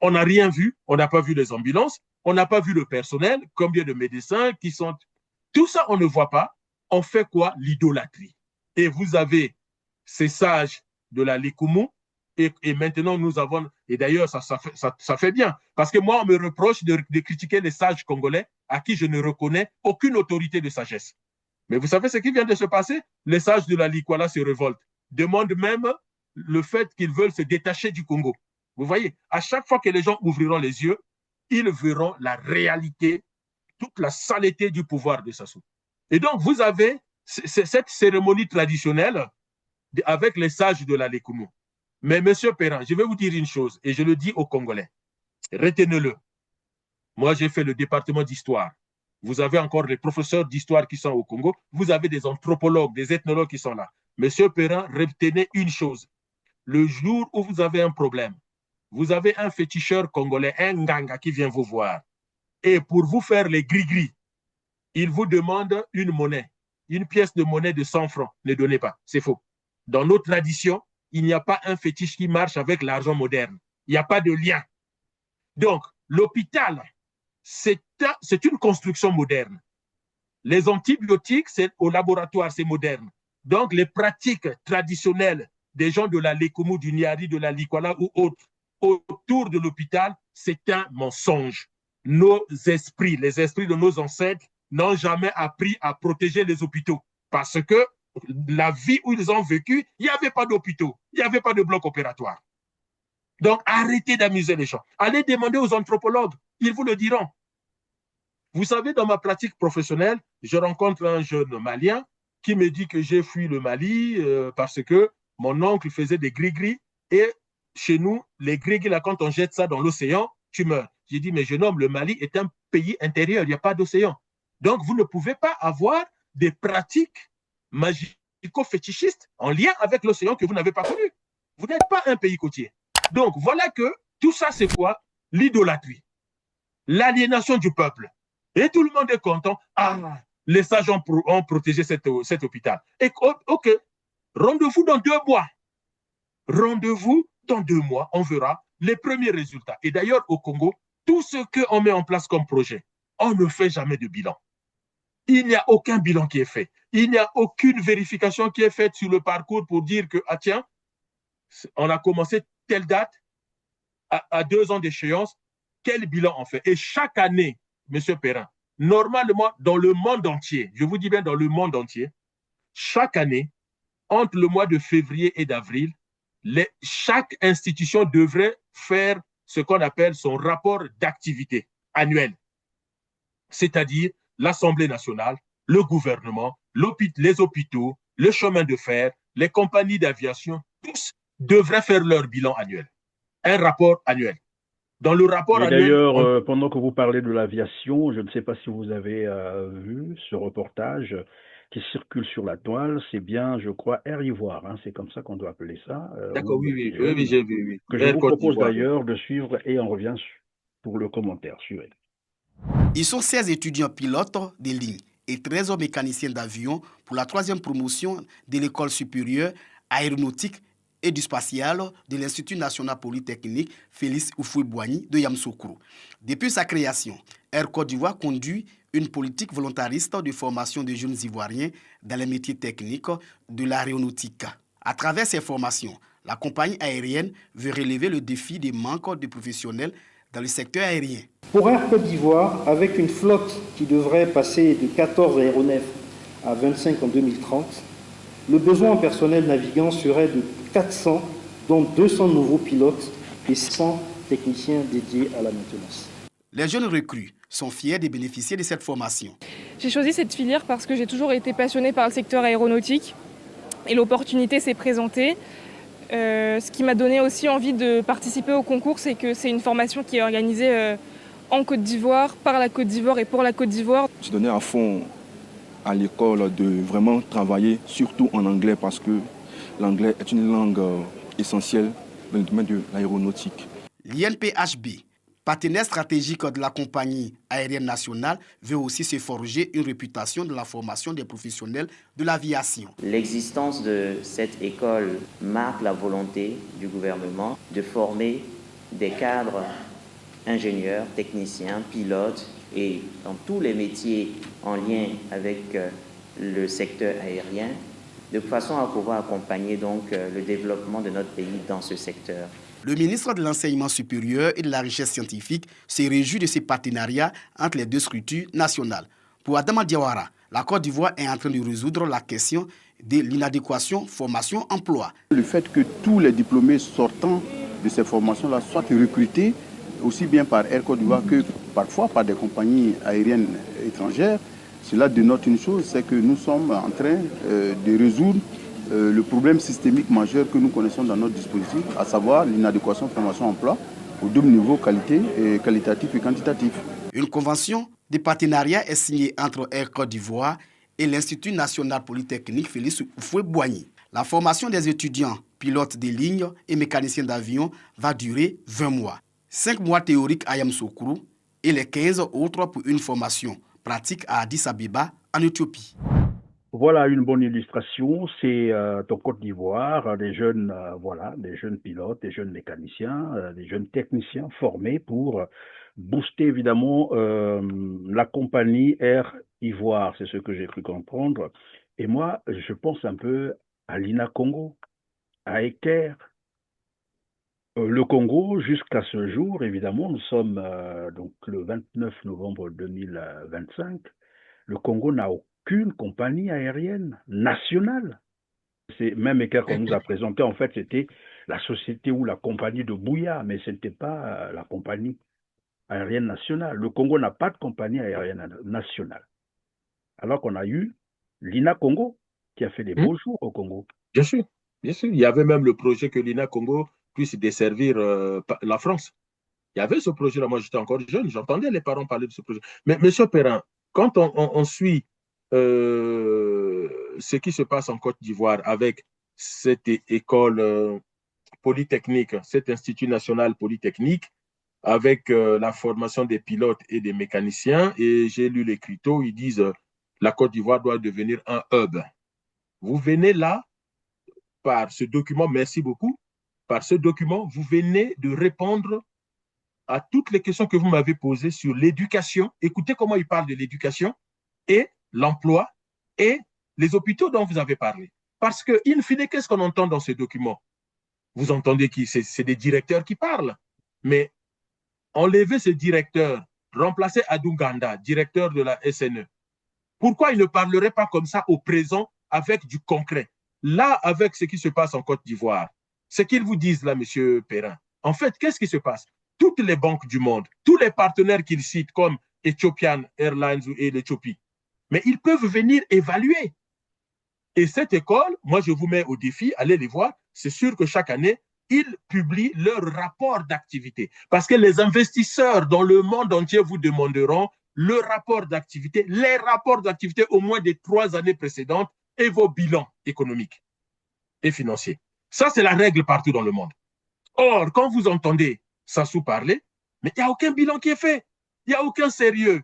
On n'a rien vu, on n'a pas vu les ambulances, on n'a pas vu le personnel, combien de médecins qui sont... Tout ça, on ne voit pas. On fait quoi? L'idolâtrie. Et vous avez ces sages de la Lékoumou, et maintenant nous avons... Et d'ailleurs, ça fait bien. Parce que moi, on me reproche de critiquer les sages congolais à qui je ne reconnais aucune autorité de sagesse. Mais vous savez ce qui vient de se passer? Les sages de la Likwala se révoltent, demandent même le fait qu'ils veulent se détacher du Congo. Vous voyez, à chaque fois que les gens ouvriront les yeux, ils verront la réalité, toute la saleté du pouvoir de Sassou. Et donc, vous avez cette cérémonie traditionnelle avec les sages de la Lékoumou. Mais monsieur Perrin, je vais vous dire une chose, et je le dis aux Congolais, retenez-le. Moi, j'ai fait le département d'histoire. Vous avez encore les professeurs d'histoire qui sont au Congo. Vous avez des anthropologues, des ethnologues qui sont là. Monsieur Perrin, retenez une chose. Le jour où vous avez un problème, vous avez un féticheur congolais, un nganga qui vient vous voir. Et pour vous faire les gris-gris, il vous demande une monnaie, une pièce de monnaie de 100 francs. Ne donnez pas, c'est faux. Dans nos traditions, il n'y a pas un fétiche qui marche avec l'argent moderne. Il n'y a pas de lien. Donc, l'hôpital, c'est une construction moderne. Les antibiotiques, c'est au laboratoire, c'est moderne. Donc, les pratiques traditionnelles des gens de la Lékoumou, du Niari, de la Likwala ou autres, autour de l'hôpital, c'est un mensonge. Nos esprits, les esprits de nos ancêtres, n'ont jamais appris à protéger les hôpitaux parce que la vie où ils ont vécu, il n'y avait pas d'hôpitaux, il n'y avait pas de bloc opératoire. Donc, arrêtez d'amuser les gens. Allez demander aux anthropologues, ils vous le diront. Vous savez, dans ma pratique professionnelle, je rencontre un jeune Malien qui me dit que j'ai fui le Mali parce que mon oncle faisait des gris-gris et chez nous, les gris-gris, là, quand on jette ça dans l'océan, tu meurs. J'ai dit, mais jeune homme, le Mali est un pays intérieur, il n'y a pas d'océan. Donc, vous ne pouvez pas avoir des pratiques magico-fétichistes en lien avec l'océan que vous n'avez pas connu. Vous n'êtes pas un pays côtier. Donc, voilà que tout ça, c'est quoi? L'idolâtrie, l'aliénation du peuple. Et tout le monde est content. Ah, les sages ont protégé cet hôpital. Et OK, rendez-vous dans 2 mois. Rendez-vous dans 2 mois, on verra les premiers résultats. Et d'ailleurs, au Congo, tout ce qu'on met en place comme projet, on ne fait jamais de bilan. Il n'y a aucun bilan qui est fait. Il n'y a aucune vérification qui est faite sur le parcours pour dire que, ah tiens, on a commencé telle date, à 2 ans d'échéance, quel bilan on fait? Et chaque année, M. Perrin, normalement, dans le monde entier, je vous dis bien dans le monde entier, chaque année, entre le mois de février et d'avril, chaque institution devrait faire ce qu'on appelle son rapport d'activité annuel. C'est-à-dire l'Assemblée nationale, le gouvernement, les hôpitaux, le chemin de fer, les compagnies d'aviation, tous devraient faire leur bilan annuel. Un rapport annuel. Dans le rapport et annuel... D'ailleurs, pendant que vous parlez de l'aviation, je ne sais pas si vous avez vu ce reportage qui circule sur la toile, c'est bien, je crois, Air Ivoire, hein, c'est comme ça qu'on doit appeler ça. D'accord, oui, j'ai vu. Oui. Que je vous propose d'ailleurs de suivre et on revient pour le commentaire. Suivez. Ils sont 16 étudiants pilotes de ligne et 13 mécaniciens d'avion pour la 3e promotion de l'école supérieure aéronautique et du spatial de l'Institut national polytechnique Félix Houphouët-Boigny de Yamoussoukro. Depuis sa création, Air Côte d'Ivoire conduit une politique volontariste de formation de jeunes Ivoiriens dans les métiers techniques de l'aéronautique. À travers ces formations, la compagnie aérienne veut relever le défi des manques de professionnels dans le secteur aérien. Pour Air Côte d'Ivoire, avec une flotte qui devrait passer de 14 aéronefs à 25 en 2030, le besoin en personnel navigant serait de 400, dont 200 nouveaux pilotes et 100 techniciens dédiés à la maintenance. Les jeunes recrues sont fiers de bénéficier de cette formation. J'ai choisi cette filière parce que j'ai toujours été passionnée par le secteur aéronautique et l'opportunité s'est présentée. Ce qui m'a donné aussi envie de participer au concours, c'est que c'est une formation qui est organisée en Côte d'Ivoire, par la Côte d'Ivoire et pour la Côte d'Ivoire. Je donnais à fond à l'école de vraiment travailler surtout en anglais parce que l'anglais est une langue essentielle dans le domaine de l'aéronautique. L'INPHB, partenaire stratégique de la compagnie aérienne nationale, veut aussi se forger une réputation de la formation des professionnels de l'aviation. L'existence de cette école marque la volonté du gouvernement de former des cadres ingénieurs, techniciens, pilotes et dans tous les métiers en lien avec le secteur aérien, de façon à pouvoir accompagner donc le développement de notre pays dans ce secteur. Le ministre de l'Enseignement supérieur et de la Recherche scientifique se réjouit de ces partenariats entre les deux structures nationales. Pour Adama Diawara, la Côte d'Ivoire est en train de résoudre la question de l'inadéquation formation-emploi. Le fait que tous les diplômés sortant de ces formations-là soient recrutés aussi bien par Air Côte d'Ivoire que parfois par des compagnies aériennes étrangères, cela dénote une chose, c'est que nous sommes en train de résoudre le problème systémique majeur que nous connaissons dans notre dispositif, à savoir l'inadéquation formation-emploi au double niveau qualitatif et quantitatif. Une convention de partenariat est signée entre Air Côte d'Ivoire et l'Institut national polytechnique Félix Houphouët-Boigny. La formation des étudiants, pilotes de ligne et mécaniciens d'avion va durer 20 mois. 5 mois théoriques à Yamoussoukro et les 15 autres pour une formation pratique à Addis Abeba, en Éthiopie. Voilà une bonne illustration, c'est en Côte d'Ivoire, des jeunes pilotes, des jeunes mécaniciens, des jeunes techniciens formés pour booster évidemment la compagnie Air Ivoire, c'est ce que j'ai cru comprendre. Et moi, je pense un peu à l'INA Congo, à Eker. Le Congo, jusqu'à ce jour, évidemment, nous sommes donc le 29 novembre 2025, le Congo n'a aucune compagnie aérienne nationale. C'est même Eker qu'on nous a présenté, en fait, c'était la société ou la compagnie de Bouya, mais ce n'était pas la compagnie aérienne nationale. Le Congo n'a pas de compagnie aérienne nationale. Alors qu'on a eu l'INA Congo, qui a fait des beaux jours au Congo. Bien sûr, bien sûr. Il y avait même le projet que l'INA Congo puisse desservir la France. Il y avait ce projet-là. Moi, j'étais encore jeune, j'entendais les parents parler de ce projet. Mais M. Perrin, quand on suit ce qui se passe en Côte d'Ivoire avec cette école polytechnique, cet Institut national polytechnique, avec la formation des pilotes et des mécaniciens, et j'ai lu l'écriteau, ils disent la Côte d'Ivoire doit devenir un hub. Vous venez là, par ce document, merci beaucoup, par ce document, vous venez de répondre à toutes les questions que vous m'avez posées sur l'éducation. Écoutez comment il parle de l'éducation et l'emploi et les hôpitaux dont vous avez parlé. Parce que, in fine, qu'est-ce qu'on entend dans ces documents? Vous entendez que c'est des directeurs qui parlent. Mais enlever ce directeur, remplacer Adunganda, directeur de la SNE, pourquoi il ne parlerait pas comme ça au présent avec du concret? Là, avec ce qui se passe en Côte d'Ivoire, ce qu'ils vous disent là, M. Perrin, en fait, qu'est-ce qui se passe? Toutes les banques du monde, tous les partenaires qu'ils citent comme Ethiopian Airlines et l'Éthiopie, mais ils peuvent venir évaluer. Et cette école, moi, je vous mets au défi, allez les voir. C'est sûr que chaque année, ils publient leur rapport d'activité. Parce que les investisseurs dans le monde entier vous demanderont le rapport d'activité, les rapports d'activité au moins des 3 années précédentes et vos bilans économiques et financiers. Ça, c'est la règle partout dans le monde. Or, quand vous entendez Sassou parler, mais il n'y a aucun bilan qui est fait. Il n'y a aucun sérieux.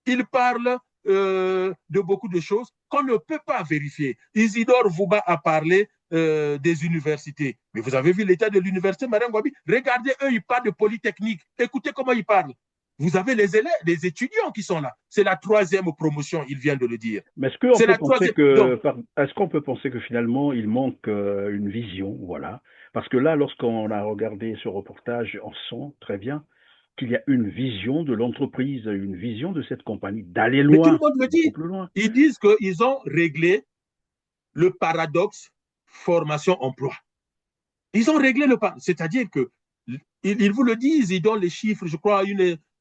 Il parle de beaucoup de choses qu'on ne peut pas vérifier. Isidore Vouba a parlé des universités. Mais vous avez vu l'état de l'université, Madame Gwabi? Regardez, eux, ils parlent de Polytechnique. Écoutez comment ils parlent. Vous avez les élèves, les étudiants qui sont là. C'est la 3e promotion, il vient de le dire. Mais est-ce qu'on peut penser que finalement, il manque une vision, voilà. Parce que là, lorsqu'on a regardé ce reportage, on sent très bien qu'il y a une vision de l'entreprise, une vision de cette compagnie, d'aller loin. Mais tout le monde le dit. Plus loin. Ils disent qu'ils ont réglé le paradoxe formation-emploi. Ils ont réglé le paradoxe. C'est-à-dire qu'ils vous le disent, ils donnent les chiffres, je crois,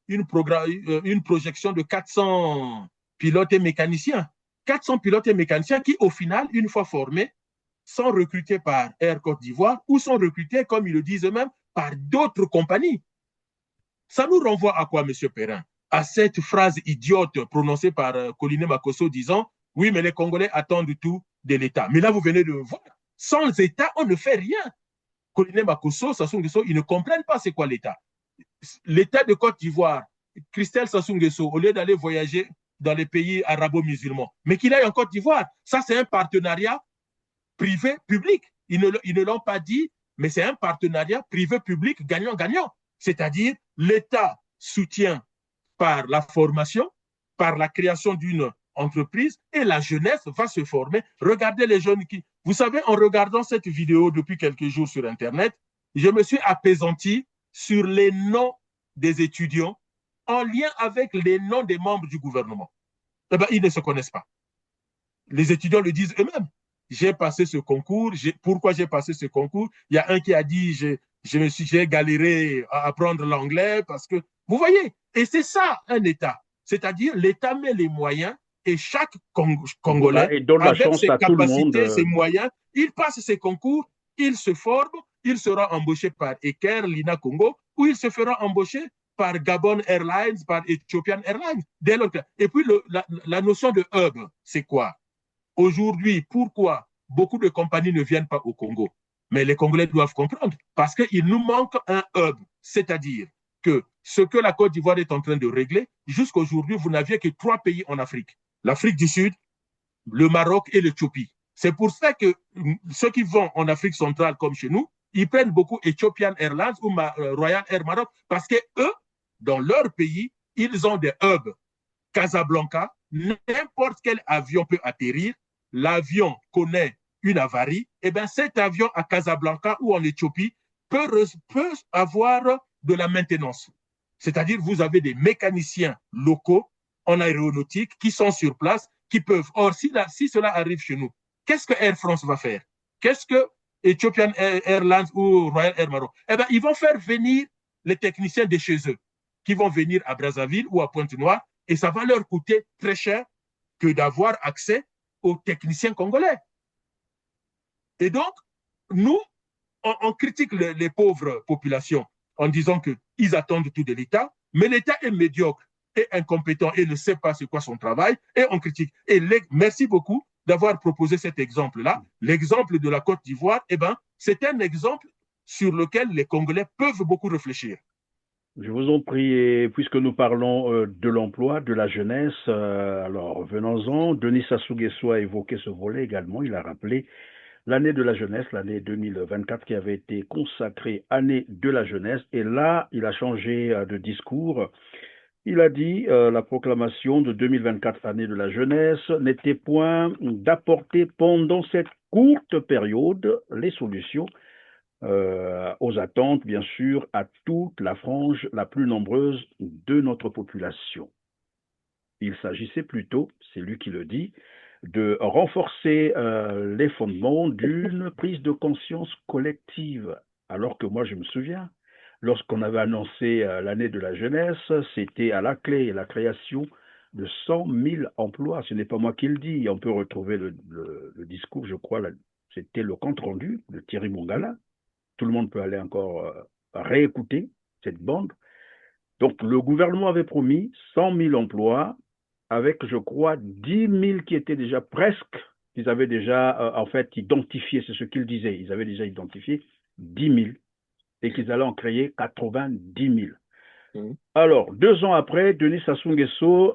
une projection de 400 pilotes et mécaniciens. 400 pilotes et mécaniciens qui, au final, une fois formés, sont recrutés par Air Côte d'Ivoire ou sont recrutés, comme ils le disent eux-mêmes, par d'autres compagnies. Ça nous renvoie à quoi, M. Perrin? À cette phrase idiote prononcée par Koliné Makosso disant « Oui, mais les Congolais attendent tout de l'État ». Mais là, vous venez de voir, sans État, on ne fait rien. Koliné Makosso, Sassou Nguesso, ils ne comprennent pas c'est quoi l'État. L'État de Côte d'Ivoire, Christelle Sassou Nguesso, au lieu d'aller voyager dans les pays arabo-musulmans, mais qu'il aille en Côte d'Ivoire, ça c'est un partenariat privé-public. Ils ne l'ont pas dit, mais c'est un partenariat privé-public gagnant-gagnant. C'est-à-dire, l'État soutient par la formation, par la création d'une entreprise, et la jeunesse va se former. Regardez les jeunes qui... Vous savez, en regardant cette vidéo depuis quelques jours sur Internet, je me suis appesanti sur les noms des étudiants en lien avec les noms des membres du gouvernement. Eh bien, ils ne se connaissent pas. Les étudiants le disent eux-mêmes. J'ai passé ce concours. Pourquoi j'ai passé ce concours? Il y a un qui a dit j'ai galéré à apprendre l'anglais parce que... Vous voyez? Et c'est ça, un État. C'est-à-dire, l'État met les moyens et chaque Congolais, avec ses capacités, ses moyens, il passe ses concours, il se forme, il sera embauché par Eker, Lina Congo, ou il se fera embaucher par Gabon Airlines, par Ethiopian Airlines. Et puis, la notion de hub, c'est quoi? Aujourd'hui, pourquoi beaucoup de compagnies ne viennent pas au Congo? Mais les Congolais doivent comprendre, parce qu'il nous manque un hub, c'est-à-dire que ce que la Côte d'Ivoire est en train de régler, jusqu'aujourd'hui, vous n'aviez que 3 pays en Afrique. L'Afrique du Sud, le Maroc et l'Éthiopie. C'est pour ça que ceux qui vont en Afrique centrale comme chez nous, ils prennent beaucoup Ethiopian Airlines ou Royal Air Maroc, parce que eux, dans leur pays, ils ont des hubs. Casablanca, n'importe quel avion peut atterrir. L'avion connaît une avarie, et bien cet avion à Casablanca ou en Éthiopie peut avoir de la maintenance. C'est-à-dire vous avez des mécaniciens locaux en aéronautique qui sont sur place, qui peuvent. Or, si cela arrive chez nous, qu'est-ce que Air France va faire? Qu'est-ce que Ethiopian Airlines ou Royal Air Maroc? Eh bien, ils vont faire venir les techniciens de chez eux, qui vont venir à Brazzaville ou à Pointe-Noire, et ça va leur coûter très cher que d'avoir accès aux techniciens congolais. Et donc, nous, on critique les pauvres populations en disant qu'ils attendent tout de l'État, mais l'État est médiocre et incompétent et ne sait pas c'est quoi son travail, et on critique. Et merci beaucoup d'avoir proposé cet exemple-là. L'exemple de la Côte d'Ivoire, eh ben, c'est un exemple sur lequel les Congolais peuvent beaucoup réfléchir. Je vous en prie, et puisque nous parlons de l'emploi, de la jeunesse, alors venons-en. Denis Sassou Nguesso a évoqué ce volet également. Il a rappelé l'année de la jeunesse, l'année 2024 qui avait été consacrée année de la jeunesse. Et là, il a changé de discours. Il a dit la proclamation de 2024, année de la jeunesse, n'était point d'apporter pendant cette courte période les solutions aux attentes, bien sûr, à toute la frange la plus nombreuse de notre population. Il s'agissait plutôt, c'est lui qui le dit, de renforcer les fondements d'une prise de conscience collective. Alors que moi, je me souviens, lorsqu'on avait annoncé l'année de la jeunesse, c'était à la clé la création de 100 000 emplois. Ce n'est pas moi qui le dis. On peut retrouver le discours, je crois, c'était le compte-rendu de Thierry Mongala. Tout le monde peut aller encore réécouter cette bande. Donc, le gouvernement avait promis 100 000 emplois avec, je crois, 10 000 qui étaient déjà presque, ils avaient déjà, en fait, identifié, c'est ce qu'ils disaient, ils avaient déjà identifié 10 000 et qu'ils allaient en créer 90 000. Alors, 2 ans après, Denis Sassou Nguesso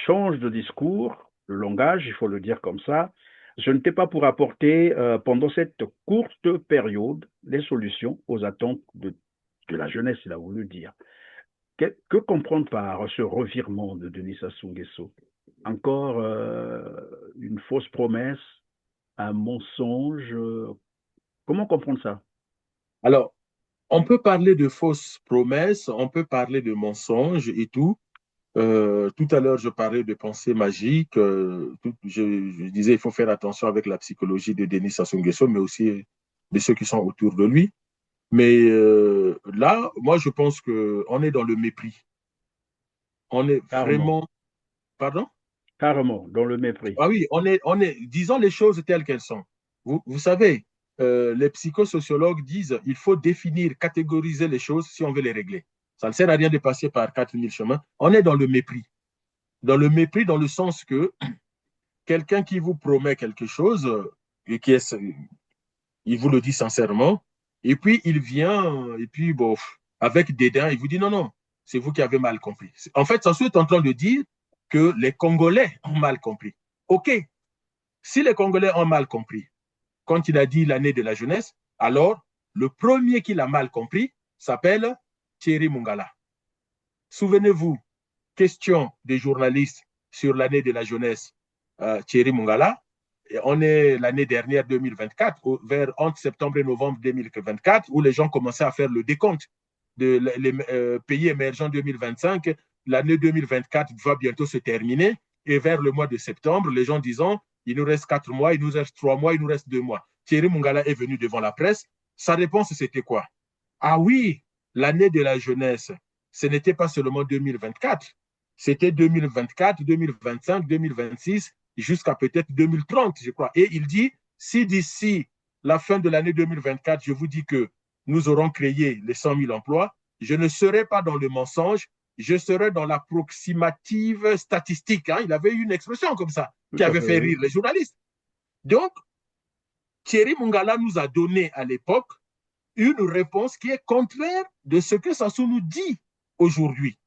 change de discours, le langage, il faut le dire comme ça. Je n'étais pas pour apporter, pendant cette courte période, les solutions aux attentes de la jeunesse, il a voulu dire. Que comprendre par ce revirement de Denis Sassou Nguesso? Encore une fausse promesse, un mensonge. Comment comprendre ça? Alors, on peut parler de fausses promesses, on peut parler de mensonges et tout. Tout à l'heure, je parlais de pensée magique. Je disais il faut faire attention avec la psychologie de Denis Sassou Nguesso, mais aussi de ceux qui sont autour de lui. Mais là, moi, je pense qu'on est dans le mépris. On est vraiment... Pardon? Carrément, dans le mépris. Ah oui, disons les choses telles qu'elles sont. Vous savez, les psychosociologues disent il faut définir, catégoriser les choses si on veut les régler. Ça ne sert à rien de passer par 4000 chemins. On est dans le mépris. Dans le mépris, dans le sens que quelqu'un qui vous promet quelque chose, et il vous le dit sincèrement, et puis il vient, et puis bon, avec dédain, il vous dit non, non, c'est vous qui avez mal compris. En fait, Sassou est en train de dire que les Congolais ont mal compris. OK, si les Congolais ont mal compris, quand il a dit l'année de la jeunesse, alors le premier qui l'a mal compris s'appelle Thierry Mongala. Souvenez-vous, question des journalistes sur l'année de la jeunesse, Thierry Mongala, on est l'année dernière 2024, entre septembre et novembre 2024, où les gens commençaient à faire le décompte des pays émergents 2025. L'année 2024 va bientôt se terminer. Et vers le mois de septembre, les gens disant, il nous reste 4 mois, il nous reste 3 mois, il nous reste 2 mois. Thierry Mongala est venu devant la presse. Sa réponse, c'était quoi? Ah oui, l'année de la jeunesse, ce n'était pas seulement 2024, c'était 2024, 2025, 2026, jusqu'à peut-être 2030, je crois. Et il dit, si d'ici la fin de l'année 2024, je vous dis que nous aurons créé les 100 000 emplois, je ne serai pas dans le mensonge, je serai dans l'approximative statistique. Hein. Il avait eu une expression comme ça, qui avait fait rire les journalistes. Donc, Thierry Mongala nous a donné à l'époque une réponse qui est contraire de ce que Sassou nous dit aujourd'hui.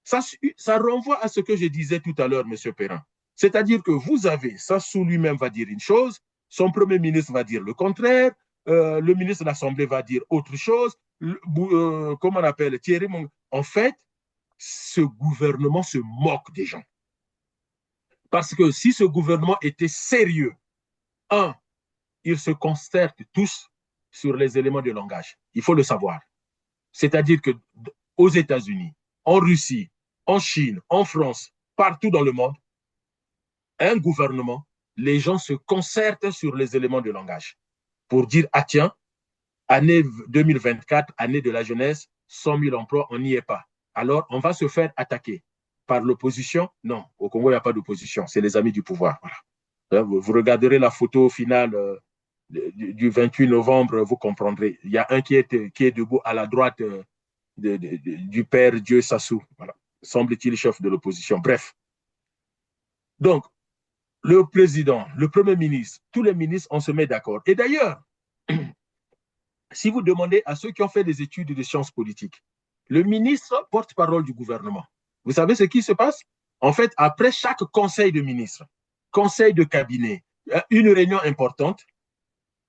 Ça renvoie à ce que je disais tout à l'heure, M. Perrin. C'est-à-dire que vous avez, Sassou lui-même va dire une chose, son Premier ministre va dire le contraire, le ministre de l'Assemblée va dire autre chose, comment on appelle, Thierry Mongala. En fait, ce gouvernement se moque des gens. Parce que si ce gouvernement était sérieux, ils se concertent tous sur les éléments de langage. Il faut le savoir. C'est-à-dire qu'aux États-Unis, en Russie, en Chine, en France, partout dans le monde, un gouvernement, les gens se concertent sur les éléments de langage pour dire, ah tiens, année 2024, année de la jeunesse, 100 000 emplois, on n'y est pas. Alors, on va se faire attaquer par l'opposition. Non, au Congo, il n'y a pas d'opposition. C'est les amis du pouvoir. Voilà. Vous regarderez la photo finale du 28 novembre, vous comprendrez. Il y a un qui est debout à la droite du père Dieu Sassou. Voilà. Semble-t-il chef de l'opposition. Bref. Donc, le président, le premier ministre, tous les ministres, on se met d'accord. Et d'ailleurs, si vous demandez à ceux qui ont fait des études de sciences politiques, le ministre porte-parole du gouvernement. Vous savez ce qui se passe? En fait, après chaque conseil de ministre, conseil de cabinet, une réunion importante,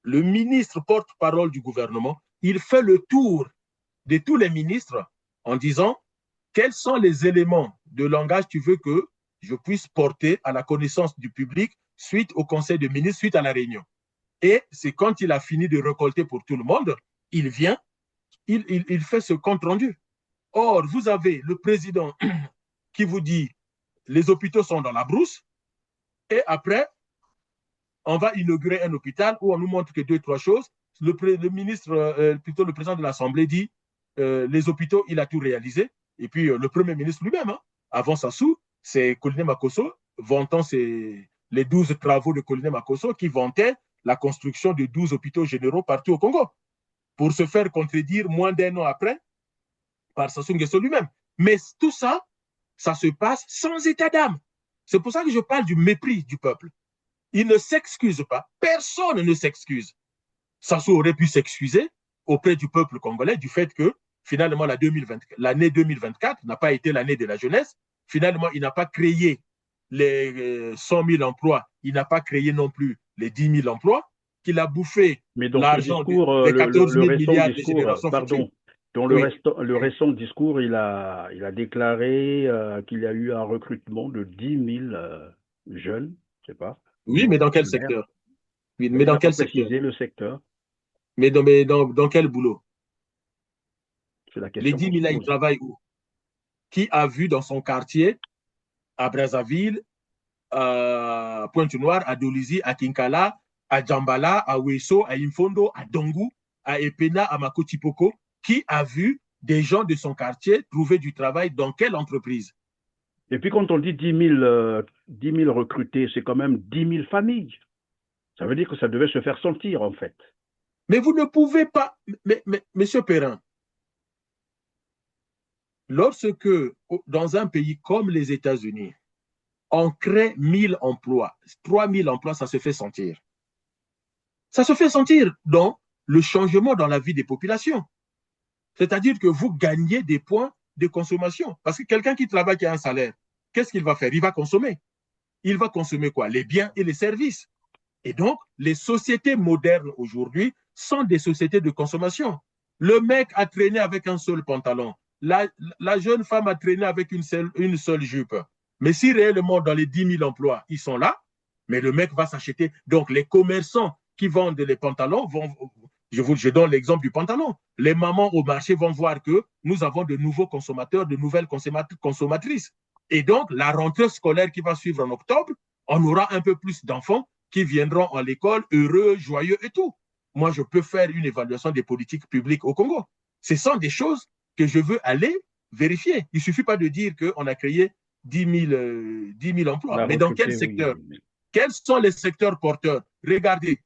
le ministre porte-parole du gouvernement, il fait le tour de tous les ministres en disant quels sont les éléments de langage tu veux que je puisse porter à la connaissance du public suite au Conseil des ministres, suite à la réunion. Et c'est quand il a fini de récolter pour tout le monde, il vient, il fait ce compte rendu. Or, vous avez le président qui vous dit les hôpitaux sont dans la brousse, et après, on va inaugurer un hôpital où on nous montre que 2-3 choses. Le ministre, plutôt le président de l'Assemblée dit les hôpitaux, il a tout réalisé. Et puis le Premier ministre lui-même, hein, avant Sassou, c'est Koliné Makosso, vantant les 12 travaux de Koliné Makosso qui vantaient la construction de 12 hôpitaux généraux partout au Congo, pour se faire contredire moins d'1 an après par Sassou Nguesso lui-même. Mais tout ça, ça se passe sans état d'âme. C'est pour ça que je parle du mépris du peuple. Il ne s'excuse pas. Personne ne s'excuse. Sassou aurait pu s'excuser auprès du peuple congolais du fait que finalement l'année 2024 n'a pas été l'année de la jeunesse. Finalement, il n'a pas créé les 100 000 emplois. Il n'a pas créé non plus les 10 000 emplois. Qu'il a bouffé l'argent des 14 000 milliards de générations futures. Dans le récent discours, il a déclaré qu'il y a eu un recrutement de 10 000 jeunes, je ne sais pas. Oui, mais dans quel secteur? Oui, mais dans quel secteur? Le secteur. Mais dans quel boulot? C'est la question. Les 10 000 là, ils travaillent où? Qui a vu dans son quartier, à Brazzaville, à Pointe-Noire, à Dolisie, à Kinkala, à Djambala, à Wesso, à Imfondo, à Dongu, à Epena, à Makotipoko, qui a vu des gens de son quartier trouver du travail dans quelle entreprise? Et puis quand on dit 10 000 recrutés, c'est quand même 10 000 familles. Ça veut dire que ça devait se faire sentir en fait. Mais vous ne pouvez pas, Monsieur Perrin, lorsque dans un pays comme les États-Unis, on crée 1000 emplois, 3000 emplois, ça se fait sentir. Ça se fait sentir dans le changement dans la vie des populations. C'est-à-dire que vous gagnez des points de consommation. Parce que quelqu'un qui travaille, qui a un salaire, qu'est-ce qu'il va faire? Il va consommer. Il va consommer quoi? Les biens et les services. Et donc, les sociétés modernes aujourd'hui sont des sociétés de consommation. Le mec a traîné avec un seul pantalon. La jeune femme a traîné avec une seule jupe. Mais si réellement dans les 10 000 emplois, ils sont là, mais le mec va s'acheter. Donc, les commerçants qui vendent les pantalons vont... Je donne l'exemple du pantalon. Les mamans au marché vont voir que nous avons de nouveaux consommateurs, de nouvelles consommatrices. Et donc, la rentrée scolaire qui va suivre en octobre, on aura un peu plus d'enfants qui viendront à l'école heureux, joyeux et tout. Moi, je peux faire une évaluation des politiques publiques au Congo. Ce sont des choses que je veux aller vérifier. Il ne suffit pas de dire qu'on a créé 10 000 emplois. Mais dans quel secteur? Quels sont les secteurs porteurs? Regardez,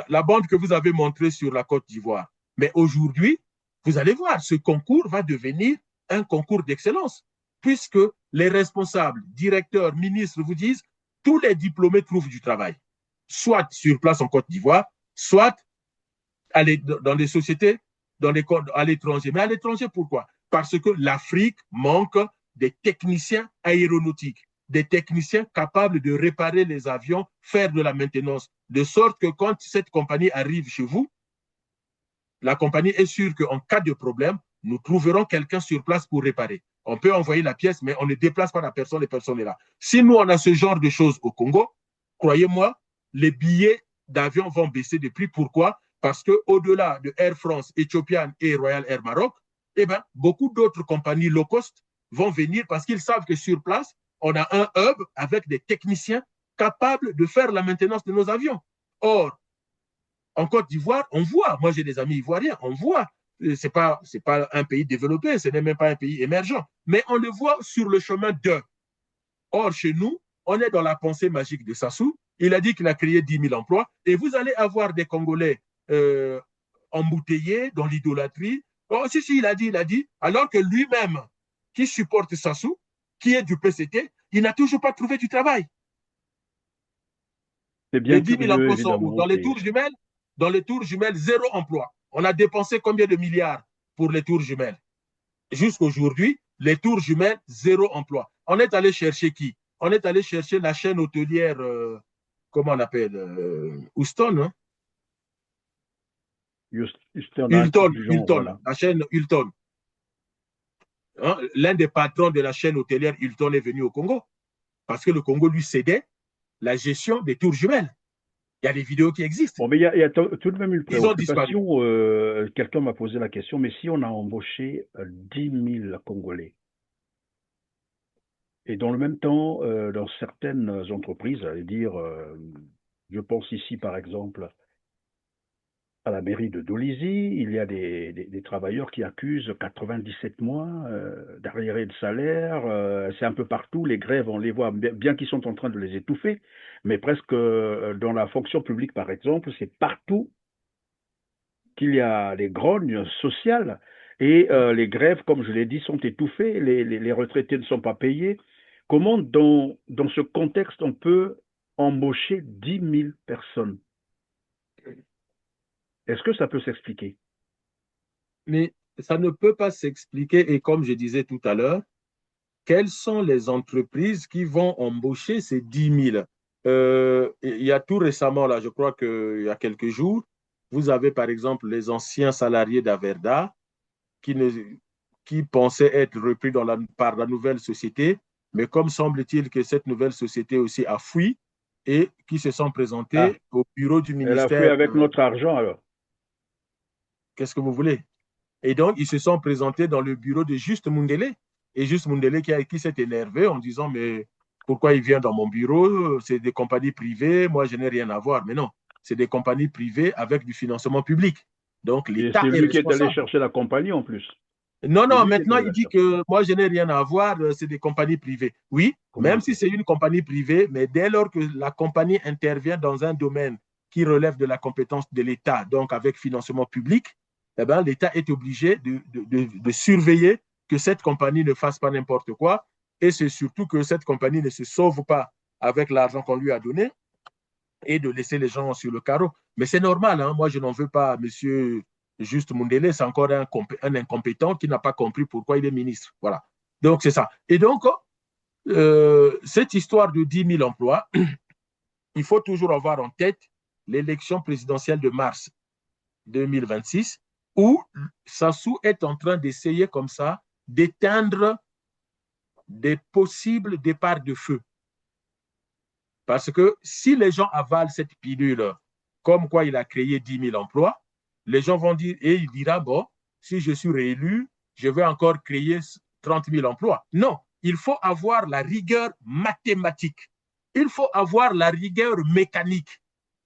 la bande que vous avez montrée sur la Côte d'Ivoire. Mais aujourd'hui, vous allez voir, ce concours va devenir un concours d'excellence, puisque les responsables, directeurs, ministres vous disent tous les diplômés trouvent du travail, soit sur place en Côte d'Ivoire, soit dans des sociétés, à l'étranger. Mais à l'étranger, pourquoi? Parce que l'Afrique manque des techniciens aéronautiques, des techniciens capables de réparer les avions, faire de la maintenance, de sorte que quand cette compagnie arrive chez vous, la compagnie est sûre qu'en cas de problème, nous trouverons quelqu'un sur place pour réparer. On peut envoyer la pièce, mais on ne déplace pas la personne est là. Si nous, on a ce genre de choses au Congo, croyez-moi, les billets d'avion vont baisser de prix. Pourquoi? Parce qu'au-delà de Air France, Ethiopian et Royal Air Maroc, beaucoup d'autres compagnies low cost vont venir parce qu'ils savent que sur place, on a un hub avec des techniciens capables de faire la maintenance de nos avions. Or, en Côte d'Ivoire, on voit, moi j'ai des amis ivoiriens, on voit, c'est pas un pays développé, ce n'est même pas un pays émergent, mais on le voit sur le chemin d'eux. Or, chez nous, on est dans la pensée magique de Sassou. Il a dit qu'il a créé 10 000 emplois et vous allez avoir des Congolais embouteillés dans l'idolâtrie. Oh, si, il a dit, alors que lui-même, qui supporte Sassou, qui est du PCT, il n'a toujours pas trouvé du travail. Les 10 000 emplois sont où? Dans les tours jumelles, 0 emploi. On a dépensé combien de milliards pour les tours jumelles? Jusqu'aujourd'hui, les tours jumelles, 0 emploi. On est allé chercher qui? On est allé chercher la chaîne hôtelière, comment on appelle? Houston, hein? Hilton, voilà. La chaîne Hilton. Hein, l'un des patrons de la chaîne hôtelière Hilton est venu au Congo parce que le Congo lui cédait la gestion des tours jumelles. Il y a des vidéos qui existent. Bon, mais il y a tout de même une Ils ont disparu. préoccupation. Quelqu'un m'a posé la question, mais si on a embauché 10 000 Congolais, et dans le même temps, dans certaines entreprises, je pense ici par exemple à la mairie de Dolisie, il y a des travailleurs qui accusent 97 mois d'arriérés de salaire. C'est un peu partout, les grèves, on les voit, bien qu'ils sont en train de les étouffer, mais presque dans la fonction publique, par exemple, c'est partout qu'il y a des grognes sociales et les grèves, comme je l'ai dit, sont étouffées, les retraités ne sont pas payés. Comment, dans ce contexte, on peut embaucher 10 000 personnes? Est-ce que ça peut s'expliquer? Mais ça ne peut pas s'expliquer. Et comme je disais tout à l'heure, quelles sont les entreprises qui vont embaucher ces 10 000? Il y a tout récemment, là, je crois qu'il y a quelques jours, vous avez par exemple les anciens salariés d'Averda qui pensaient être repris par la nouvelle société, mais comme semble-t-il que cette nouvelle société aussi a fui et qui se sont présentés au bureau du ministère. Elle a fui avec notre argent alors. Qu'est-ce que vous voulez? Et donc, ils se sont présentés dans le bureau de Juste Mundele. Et Juste Mundele qui s'est énervé en disant, mais pourquoi il vient dans mon bureau? C'est des compagnies privées, moi je n'ai rien à voir. Mais non, c'est des compagnies privées avec du financement public. Donc, l'État est responsable. C'est lui qui est allé chercher la compagnie en plus. Non, non, maintenant il dit que moi je n'ai rien à voir, c'est des compagnies privées. Oui, même si c'est une compagnie privée, mais dès lors que la compagnie intervient dans un domaine qui relève de la compétence de l'État, donc avec financement public, eh ben, l'État est obligé de surveiller que cette compagnie ne fasse pas n'importe quoi, et c'est surtout que cette compagnie ne se sauve pas avec l'argent qu'on lui a donné et de laisser les gens sur le carreau. Mais c'est normal, hein? Moi je n'en veux pas, monsieur Juste Mundele, c'est encore un incompétent qui n'a pas compris pourquoi il est ministre. Voilà. Donc c'est ça. Et donc, cette histoire de 10 000 emplois, il faut toujours avoir en tête l'élection présidentielle de mars 2026, où Sassou est en train d'essayer comme ça d'éteindre des possibles départs de feu. Parce que si les gens avalent cette pilule, comme quoi il a créé 10 000 emplois, les gens vont dire, et il dira, bon, si je suis réélu, je vais encore créer 30 000 emplois. Non, il faut avoir la rigueur mathématique. Il faut avoir la rigueur mécanique.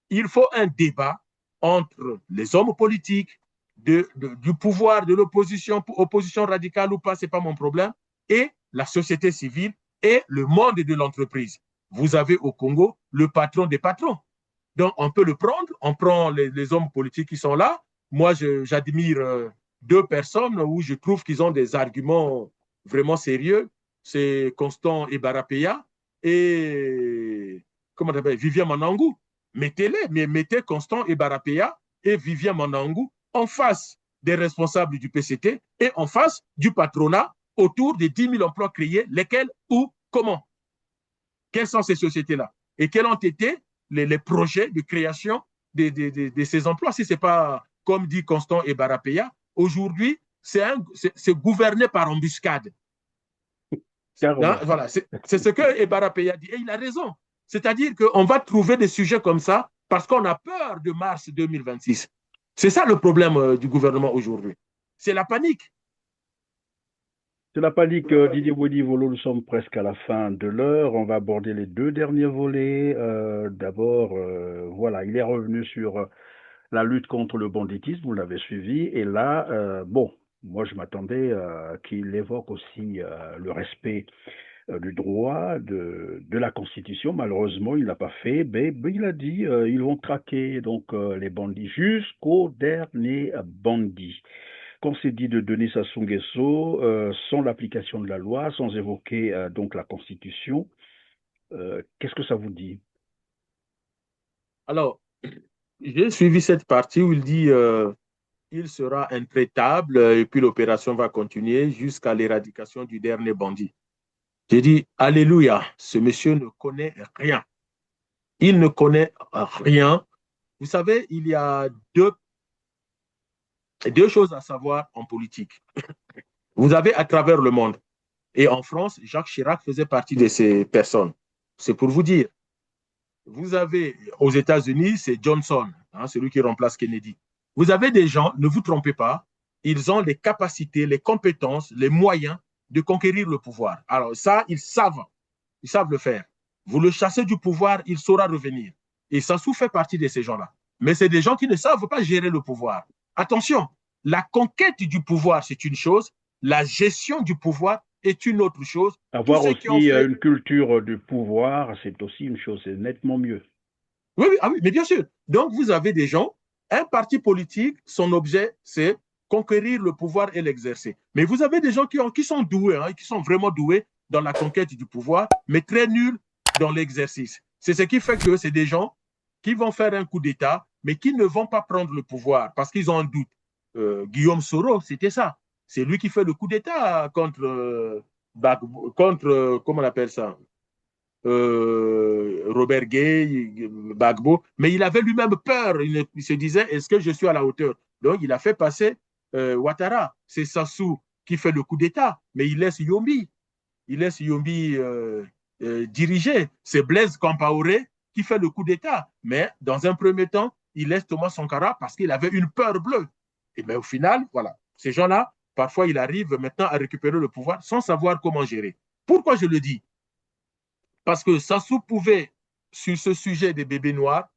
Il faut un débat entre les hommes politiques, du pouvoir, de l'opposition, opposition radicale ou pas, ce n'est pas mon problème, et la société civile et le monde de l'entreprise. Vous avez au Congo le patron des patrons. Donc, on peut le prendre, on prend les hommes politiques qui sont là. Moi, j'admire deux personnes où je trouve qu'ils ont des arguments vraiment sérieux. C'est Constant Ebarapeya et comment on appelle, Vivien Manangou. Mettez-les, mais mettez Constant Ebarapeya et Vivien Manangou en face des responsables du PCT et en face du patronat autour des 10 000 emplois créés, lesquels, où, comment. Quelles sont ces sociétés-là? Et quels ont été les projets de création de ces emplois? Si ce n'est pas, comme dit Constant Ebarapeya, aujourd'hui, c'est gouverné par embuscade. Hein, voilà, c'est ce que Ebarapeya dit. Et il a raison. C'est-à-dire qu'on va trouver des sujets comme ça parce qu'on a peur de mars 2026. C'est ça le problème du gouvernement aujourd'hui. C'est la panique. C'est la panique, Didier Wodi-Volo, nous sommes presque à la fin de l'heure. On va aborder les deux derniers volets. D'abord, voilà, il est revenu sur la lutte contre le banditisme, vous l'avez suivi. Et là, bon, moi je m'attendais qu'il évoque aussi le respect du droit, de la Constitution. Malheureusement, il ne l'a pas fait. Mais il a dit ils vont traquer donc, les bandits jusqu'au dernier bandit. Qu'on s'est dit de Denis Sassou Nguesso sans l'application de la loi, sans évoquer donc la Constitution. Qu'est-ce que ça vous dit? Alors, j'ai suivi cette partie où il dit il sera intraitable et puis l'opération va continuer jusqu'à l'éradication du dernier bandit. J'ai dit, alléluia, ce monsieur ne connaît rien. Il ne connaît rien. Vous savez, il y a deux choses à savoir en politique. Vous avez à travers le monde. Et en France, Jacques Chirac faisait partie de ces personnes. C'est pour vous dire. Vous avez aux États-Unis, c'est Johnson, hein, celui qui remplace Kennedy. Vous avez des gens, ne vous trompez pas, ils ont les capacités, les compétences, les moyens de conquérir le pouvoir. Alors ça, ils savent le faire. Vous le chassez du pouvoir, il saura revenir. Et Sassou fait partie de ces gens-là. Mais c'est des gens qui ne savent pas gérer le pouvoir. Attention, la conquête du pouvoir, c'est une chose, la gestion du pouvoir est une autre chose. Avoir aussi une culture du pouvoir, c'est aussi une chose, c'est nettement mieux. Oui, oui, ah oui, mais bien sûr. Donc, vous avez des gens, un parti politique, son objet, c'est conquérir le pouvoir et l'exercer. Mais vous avez des gens qui sont doués, hein, qui sont vraiment doués dans la conquête du pouvoir, mais très nuls dans l'exercice. C'est ce qui fait que c'est des gens qui vont faire un coup d'État, mais qui ne vont pas prendre le pouvoir parce qu'ils ont un doute. Guillaume Soro, c'était ça. C'est lui qui fait le coup d'État contre, comment on appelle ça, Robert Gay, Gbagbo. Mais il avait lui-même peur. Il se disait, est-ce que je suis à la hauteur? Donc, il a fait passer Ouattara. C'est Sassou qui fait le coup d'État, mais il laisse Yombi. Il laisse Yombi diriger. C'est Blaise Compaoré qui fait le coup d'État. Mais dans un premier temps, il laisse Thomas Sankara parce qu'il avait une peur bleue. Et bien, au final, voilà, ces gens-là, parfois, ils arrivent maintenant à récupérer le pouvoir sans savoir comment gérer. Pourquoi je le dis? Parce que Sassou pouvait, sur ce sujet des bébés noirs,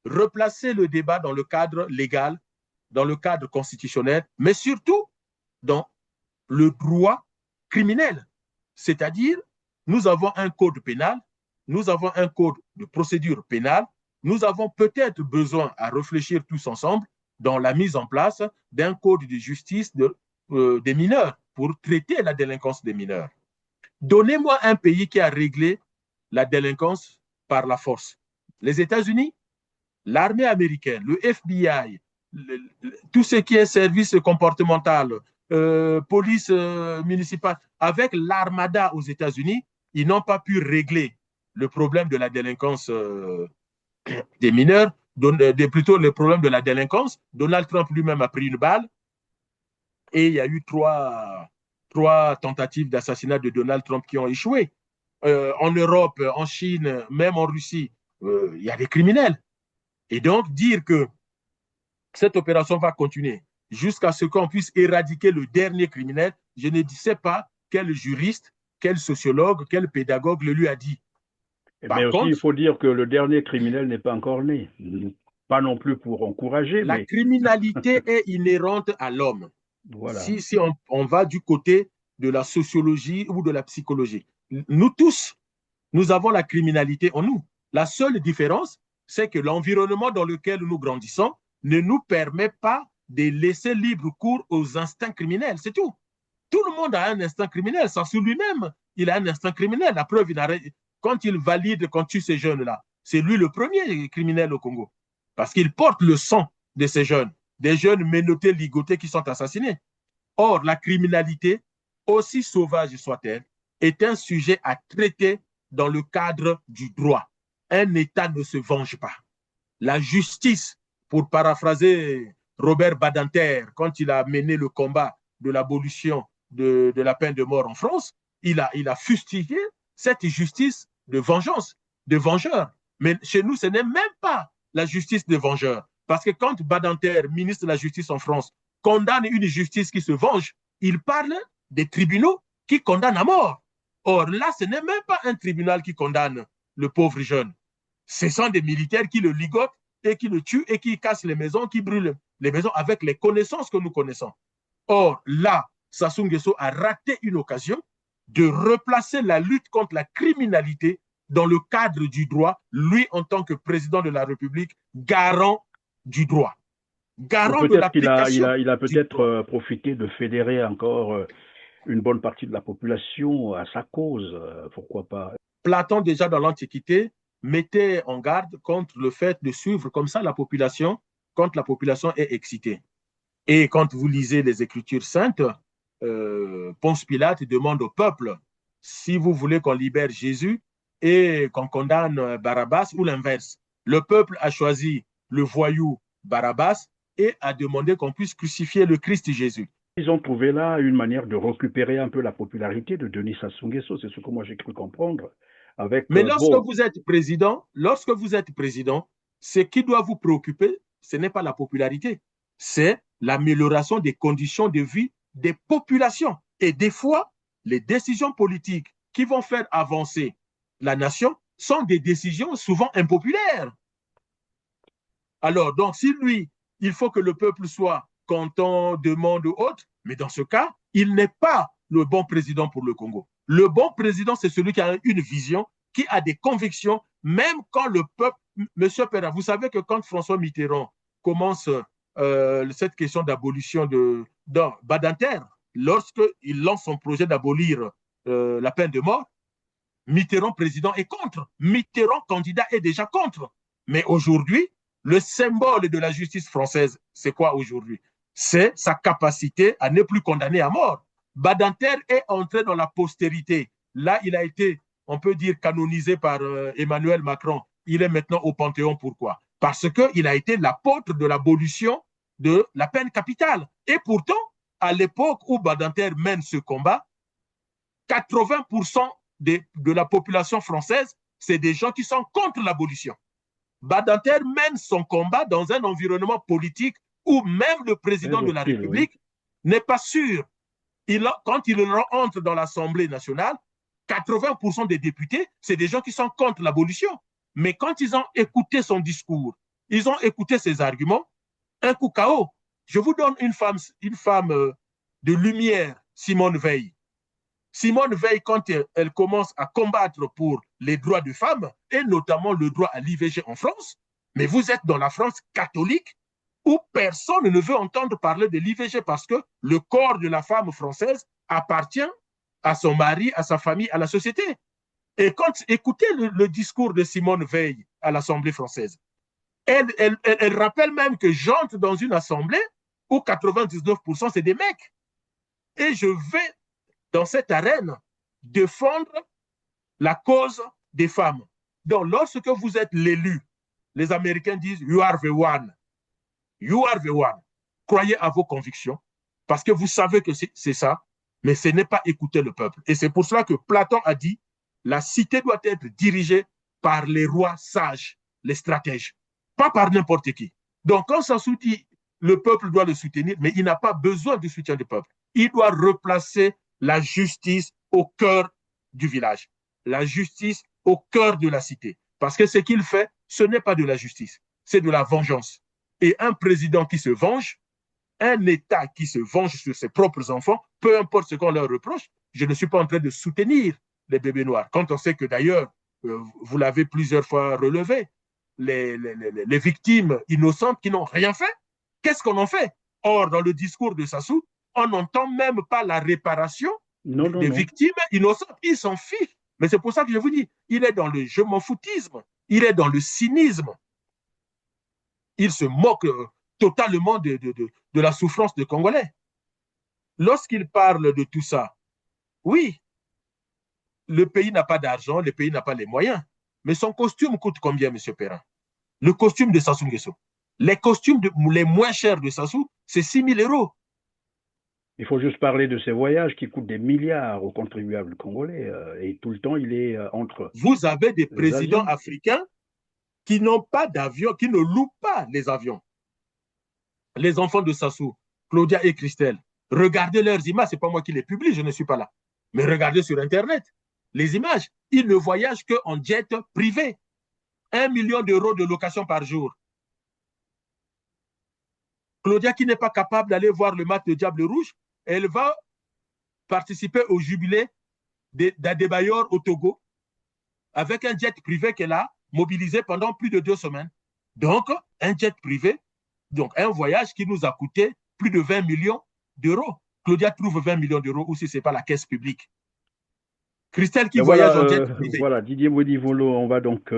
replacer le débat dans le cadre légal, dans le cadre constitutionnel, mais surtout dans le droit criminel. C'est-à-dire, nous avons un code pénal, nous avons un code de procédure pénale, nous avons peut-être besoin à réfléchir tous ensemble dans la mise en place d'un code de justice des mineurs pour traiter la délinquance des mineurs. Donnez-moi un pays qui a réglé la délinquance par la force. Les États-Unis, l'armée américaine, le FBI, tout ce qui est service comportemental, police municipale, avec l'armada aux États-Unis, ils n'ont pas pu régler le problème de la délinquance des mineurs, plutôt le problème de la délinquance. Donald Trump lui-même a pris une balle et il y a eu trois tentatives d'assassinat de Donald Trump qui ont échoué. En Europe, en Chine, même en Russie, il y a des criminels. Et donc, dire que cette opération va continuer jusqu'à ce qu'on puisse éradiquer le dernier criminel, je ne sais pas quel juriste, quel sociologue, quel pédagogue le lui a dit. Mais aussi, il faut dire que le dernier criminel n'est pas encore né. Pas non plus pour encourager. La criminalité est inhérente à l'homme. Voilà. Si on va du côté de la sociologie ou de la psychologie. Nous tous, nous avons la criminalité en nous. La seule différence, c'est que l'environnement dans lequel nous grandissons ne nous permet pas de laisser libre cours aux instincts criminels. C'est tout. Tout le monde a un instinct criminel. Sassou lui-même, il a un instinct criminel. La preuve, quand il valide, quand tue ces jeunes-là, c'est lui le premier criminel au Congo. Parce qu'il porte le sang de ces jeunes, des jeunes menottés, ligotés qui sont assassinés. Or, la criminalité, aussi sauvage soit-elle, est un sujet à traiter dans le cadre du droit. Un État ne se venge pas. La justice, pour paraphraser Robert Badinter, quand il a mené le combat de l'abolition de la peine de mort en France, il a fustigé cette justice de vengeance, de vengeurs. Mais chez nous, ce n'est même pas la justice de vengeurs. Parce que quand Badinter, ministre de la Justice en France, condamne une justice qui se venge, il parle des tribunaux qui condamnent à mort. Or, là, ce n'est même pas un tribunal qui condamne le pauvre jeune. Ce sont des militaires qui le ligotent et qui le tuent et qui cassent les maisons, qui brûlent les maisons avec les connaissances que nous connaissons. Or, là, Sassou Nguesso a raté une occasion de replacer la lutte contre la criminalité dans le cadre du droit, lui en tant que président de la République, garant du droit. Garant de l'application. Il a peut-être profité de fédérer encore une bonne partie de la population à sa cause, pourquoi pas. Platon, déjà dans l'Antiquité, mettait en garde contre le fait de suivre comme ça la population quand la population est excitée. Et quand vous lisez les Écritures saintes, Ponce Pilate demande au peuple si vous voulez qu'on libère Jésus et qu'on condamne Barabbas ou l'inverse. Le peuple a choisi le voyou Barabbas et a demandé qu'on puisse crucifier le Christ Jésus. Ils ont trouvé là une manière de récupérer un peu la popularité de Denis Sassou Nguesso, c'est ce que moi j'ai cru comprendre. Avec, Mais lorsque vous êtes président, ce qui doit vous préoccuper, ce n'est pas la popularité, c'est l'amélioration des conditions de vie des populations. Et des fois, les décisions politiques qui vont faire avancer la nation sont des décisions souvent impopulaires. Alors, donc, si lui, il faut que le peuple soit content, demande ou autre, mais dans ce cas, il n'est pas le bon président pour le Congo. Le bon président, c'est celui qui a une vision, qui a des convictions, même quand le peuple... Monsieur Perrin, vous savez que quand François Mitterrand commence cette question d'abolition de Badinter, lorsqu'il lance son projet d'abolir la peine de mort, Mitterrand, président, est contre. Mitterrand, candidat, est déjà contre. Mais aujourd'hui, le symbole de la justice française, c'est quoi aujourd'hui? C'est sa capacité à ne plus condamner à mort. Badinter est entré dans la postérité. Là, il a été, on peut dire, canonisé par Emmanuel Macron. Il est maintenant au Panthéon. Pourquoi? Parce qu'il a été l'apôtre de l'abolition de la peine capitale. Et pourtant, à l'époque où Badinter mène ce combat, 80% de la population française, c'est des gens qui sont contre l'abolition. Badinter mène son combat dans un environnement politique où même le président de la République n'est pas sûr. Quand il entre dans l'Assemblée nationale, 80% des députés, c'est des gens qui sont contre l'abolition. Mais quand ils ont écouté son discours, ils ont écouté ses arguments, un coup KO. Je vous donne une femme de lumière, Simone Veil. Simone Veil, quand elle commence à combattre pour les droits des femmes, et notamment le droit à l'IVG en France, mais vous êtes dans la France catholique où personne ne veut entendre parler de l'IVG parce que le corps de la femme française appartient à son mari, à sa famille, à la société. Et quand écoutez le discours de Simone Veil à l'Assemblée française, elle rappelle même que j'entre dans une assemblée où 99% c'est des mecs. Et je vais dans cette arène défendre la cause des femmes. Donc, lorsque vous êtes l'élu, les Américains disent « You are the one ». You are the one. Croyez à vos convictions, parce que vous savez que c'est ça, mais ce n'est pas écouter le peuple. Et c'est pour cela que Platon a dit « La cité doit être dirigée par les rois sages, les stratèges, pas par n'importe qui ». Donc, quand Sassou dit le peuple doit le soutenir, mais il n'a pas besoin du soutien du peuple. Il doit replacer la justice au cœur du village, la justice au cœur de la cité. Parce que ce qu'il fait, ce n'est pas de la justice, c'est de la vengeance. Et un président qui se venge, un État qui se venge sur ses propres enfants, peu importe ce qu'on leur reproche, je ne suis pas en train de soutenir les bébés noirs. Quand on sait que d'ailleurs, vous l'avez plusieurs fois relevé, les victimes innocentes qui n'ont rien fait, qu'est-ce qu'on en fait? Or, dans le discours de Sassou, on n'entend même pas la réparation des victimes innocentes. Ils s'en fichent. Mais c'est pour ça que je vous dis, il est dans le je m'en foutisme, il est dans le cynisme. Il se moque totalement de la souffrance des Congolais. Lorsqu'il parle de tout ça, oui, le pays n'a pas d'argent, le pays n'a pas les moyens. Mais son costume coûte combien, M. Perrin? Le costume de Sassou Nguesso. Les costumes les moins chers de Sassou, c'est 6 000 €. Il faut juste parler de ces voyages qui coûtent des milliards aux contribuables congolais. Et tout le temps, il est entre... Vous avez des présidents africains qui n'ont pas d'avion, qui ne louent pas les avions. Les enfants de Sassou, Claudia et Christelle, regardez leurs images, ce n'est pas moi qui les publie, je ne suis pas là. Mais regardez sur Internet, les images, ils ne voyagent qu'en jet privé. 1 million d'euros de location par jour. Claudia qui n'est pas capable d'aller voir le match de Diable Rouge, elle va participer au jubilé d'Adebayor au Togo avec un jet privé qu'elle a mobilisé pendant plus de 2 semaines. Donc, un jet privé, donc un voyage qui nous a coûté plus de 20 millions d'euros. Claudia trouve 20 millions d'euros ou si ce n'est pas la caisse publique. Christelle qui voyage en jet privé. Voilà, Didier Modivolo, on va donc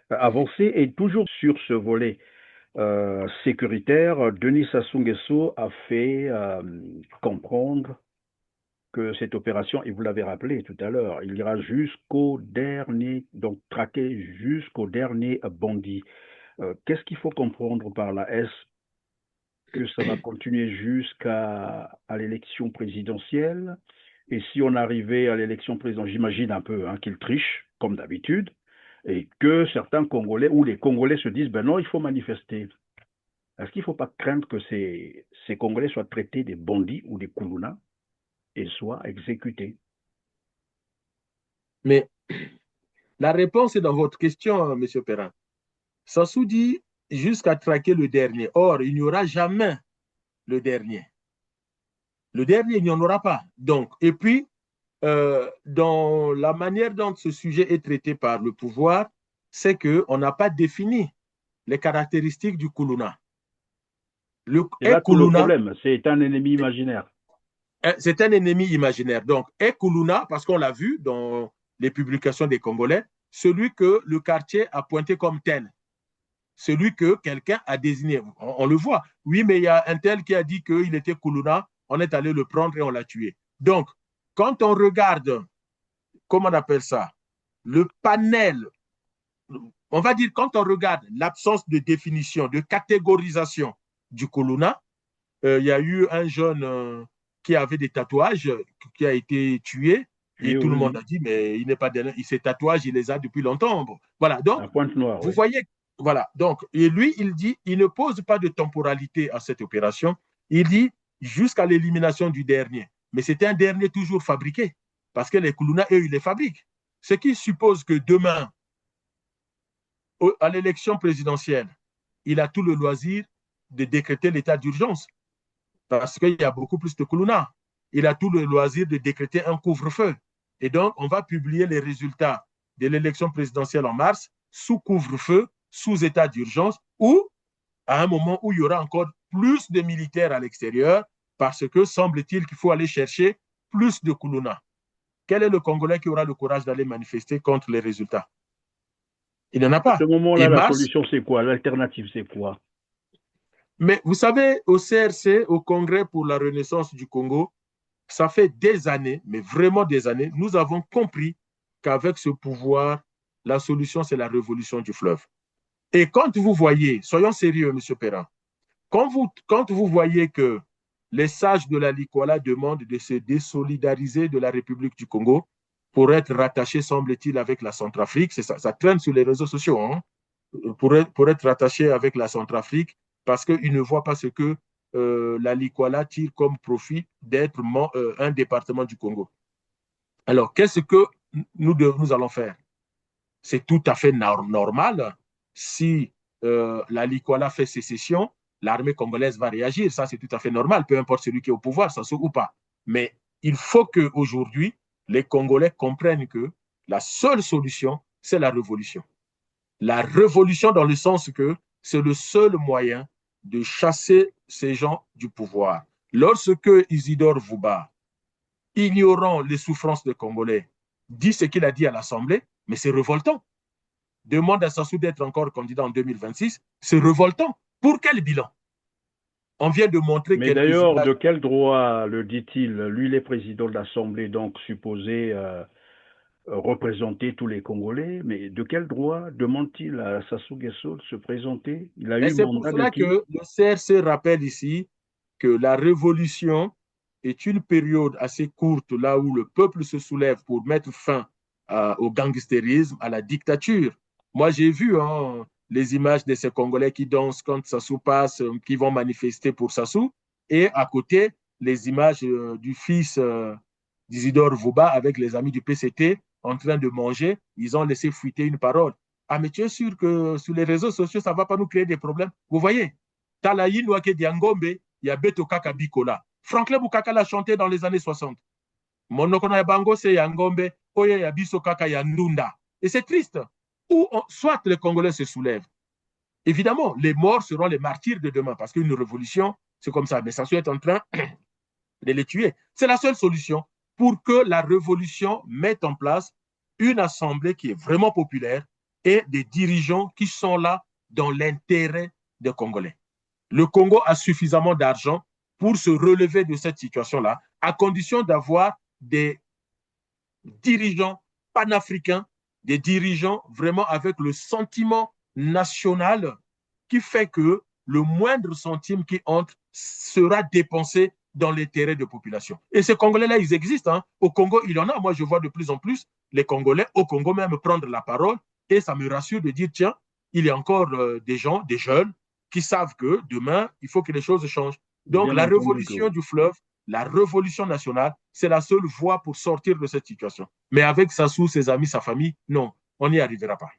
avancer. Et toujours sur ce volet sécuritaire, Denis Sassou Nguesso a fait comprendre que cette opération, et vous l'avez rappelé tout à l'heure, il ira jusqu'au dernier, donc traquer jusqu'au dernier bandit. Qu'est-ce qu'il faut comprendre par là? que ça va continuer jusqu'à l'élection présidentielle. Et si on arrivait à l'élection présidentielle, j'imagine un peu qu'ils trichent, comme d'habitude, et que certains Congolais, ou les Congolais se disent, ben non, il faut manifester. Est-ce qu'il ne faut pas craindre que ces Congolais soient traités des bandits ou des koulouna et soient exécutés? Mais la réponse est dans votre question, M. Perrin. Sassou dit jusqu'à traquer le dernier. Or, il n'y aura jamais le dernier. Le dernier, il n'y en aura pas. Donc, et puis, dans la manière dont ce sujet est traité par le pouvoir, c'est qu'on n'a pas défini les caractéristiques du koulouna. C'est là tout le problème, c'est un ennemi imaginaire. C'est un ennemi imaginaire. Donc, koulouna, parce qu'on l'a vu dans les publications des Congolais, celui que le quartier a pointé comme tel. Celui que quelqu'un a désigné. On le voit. Oui, mais il y a un tel qui a dit qu'il était koulouna, on est allé le prendre et on l'a tué. Donc, quand on regarde, comment on appelle ça, le panel, on va dire quand on regarde l'absence de définition, de catégorisation du koulouna, il y a eu un jeune qui avait des tatouages, qui a été tué, et tout le monde a dit, mais il n'est pas ces tatouages, il les a depuis longtemps. Bon. Voilà, donc, vous voyez, voilà, donc, et lui, il dit, il ne pose pas de temporalité à cette opération, il dit jusqu'à l'élimination du dernier. Mais c'était un dernier toujours fabriqué, parce que les koulouna, eux, ils les fabriquent. Ce qui suppose que demain, à l'élection présidentielle, il a tout le loisir de décréter l'état d'urgence, parce qu'il y a beaucoup plus de koulouna. Il a tout le loisir de décréter un couvre-feu. Et donc, on va publier les résultats de l'élection présidentielle en mars, sous couvre-feu, sous état d'urgence, ou à un moment où il y aura encore plus de militaires à l'extérieur, parce que semble-t-il qu'il faut aller chercher plus de koulouna. Quel est le Congolais qui aura le courage d'aller manifester contre les résultats? Il n'y en a pas. À ce moment-là, la solution, c'est quoi? L'alternative, c'est quoi? Mais vous savez, au CRC, au Congrès pour la Renaissance du Congo, ça fait des années, mais vraiment des années, nous avons compris qu'avec ce pouvoir, la solution, c'est la révolution du fleuve. Et quand vous voyez, soyons sérieux, M. Perrin, quand vous voyez que les sages de la Likoala demandent de se désolidariser de la République du Congo pour être rattachés, semble-t-il, avec la Centrafrique, ça traîne sur les réseaux sociaux, hein, pour être rattachés avec la Centrafrique, parce qu'ils ne voient pas ce que la Likoala tire comme profit d'être un département du Congo. Alors, qu'est-ce que nous allons faire? C'est tout à fait normal. Si la Likoala fait sécession, l'armée congolaise va réagir. Ça, c'est tout à fait normal, peu importe celui qui est au pouvoir, ça se ou pas. Mais il faut qu'aujourd'hui, les Congolais comprennent que la seule solution, c'est la révolution. La révolution dans le sens que c'est le seul moyen de chasser ces gens du pouvoir. Lorsque Isidore Vouba, ignorant les souffrances des Congolais, dit ce qu'il a dit à l'Assemblée, mais c'est révoltant. Demande à Sassou d'être encore candidat en 2026, c'est révoltant. Pour quel bilan? On vient de montrer... Mais d'ailleurs, de quel droit le dit-il? Lui, il est président de l'Assemblée, donc supposé représenter tous les Congolais, mais de quel droit demande-t-il à Sassou Nguesso de se présenter? Il a eu c'est pour cela que le CRC rappelle ici que la révolution est une période assez courte là où le peuple se soulève pour mettre fin au gangstérisme, à la dictature. Moi, j'ai vu les images de ces Congolais qui dansent quand Sassou passe, qui vont manifester pour Sassou, et à côté, les images du fils d'Isidore Vouba avec les amis du PCT en train de manger. Ils ont laissé fuiter une parole. Ah, mais tu es sûr que sur les réseaux sociaux, ça ne va pas nous créer des problèmes? Vous voyez, Talayi Nwake Diangombe, il y a Beto Kaka Bikola. Franklin Boukaka l'a chanté dans les années 60. Monokona Bango, c'est Yangombe, Oye Yabiso Kaka Yandunda. Et c'est triste. Soit les Congolais se soulèvent. Évidemment, les morts seront les martyrs de demain, parce qu'une révolution, c'est comme ça. Mais Sassou est en train de les tuer. C'est la seule solution pour que la révolution mette en place une assemblée qui est vraiment populaire et des dirigeants qui sont là dans l'intérêt des Congolais. Le Congo a suffisamment d'argent pour se relever de cette situation-là, à condition d'avoir des dirigeants panafricains, des dirigeants vraiment avec le sentiment national qui fait que le moindre centime qui entre sera dépensé dans l'intérêt de population. Et ces Congolais-là, ils existent. Hein. Au Congo, il y en a. Moi, je vois de plus en plus les Congolais au Congo même prendre la parole. Et ça me rassure de dire, tiens, il y a encore des gens, des jeunes, qui savent que demain, il faut que les choses changent. Donc, Bien la entendu révolution que... du fleuve, la révolution nationale, c'est la seule voie pour sortir de cette situation. Mais avec Sassou, ses amis, sa famille, non, on n'y arrivera pas.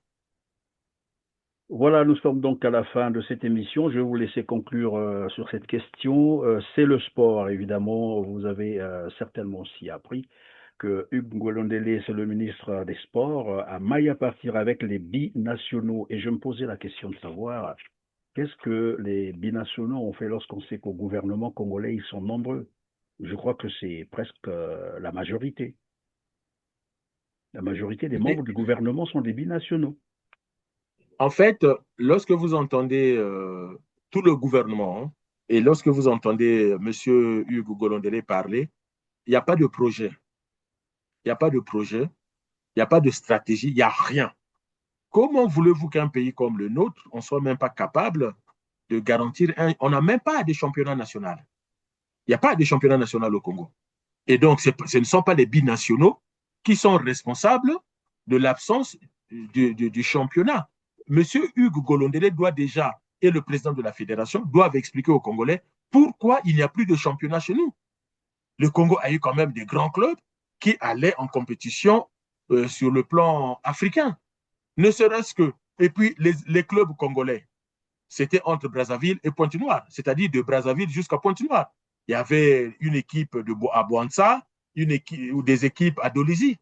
Voilà, nous sommes donc à la fin de cette émission. Je vais vous laisser conclure sur cette question. C'est le sport, évidemment. Vous avez certainement aussi appris que Hugues Ngolondele, c'est le ministre des Sports, a maille à partir avec les binationaux. Et je me posais la question de savoir qu'est-ce que les binationaux ont fait lorsqu'on sait qu'au gouvernement congolais, ils sont nombreux. Je crois que c'est presque la majorité. La majorité des membres du gouvernement sont des binationaux. En fait, lorsque vous entendez tout le gouvernement hein, et lorsque vous entendez M. Hugues Ngolondele parler, il n'y a pas de projet. Il n'y a pas de projet, il n'y a pas de stratégie, il n'y a rien. Comment voulez-vous qu'un pays comme le nôtre, on ne soit même pas capable de garantir on n'a même pas des championnats nationaux. Il n'y a pas de championnat national au Congo. Et donc, ce ne sont pas les binationaux qui sont responsables de l'absence du championnat. Monsieur Hugues Ngolondele doit déjà, et le président de la fédération, doivent expliquer aux Congolais pourquoi il n'y a plus de championnat chez nous. Le Congo a eu quand même des grands clubs qui allaient en compétition sur le plan africain. Ne serait-ce que, et puis les clubs congolais, c'était entre Brazzaville et Pointe-Noire, c'est-à-dire de Brazzaville jusqu'à Pointe-Noire. Il y avait une équipe à Bouanza, ou des équipes à Dolisie.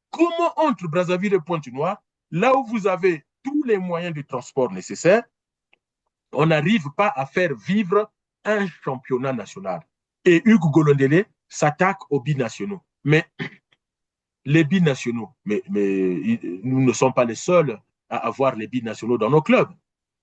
Comment entre Brazzaville et Pointe-Noire, là où vous avez tous les moyens de transport nécessaires, on n'arrive pas à faire vivre un championnat national? Et Hugues Ngolondele s'attaque aux binationaux. Mais les binationaux, mais nous ne sommes pas les seuls à avoir les binationaux dans nos clubs.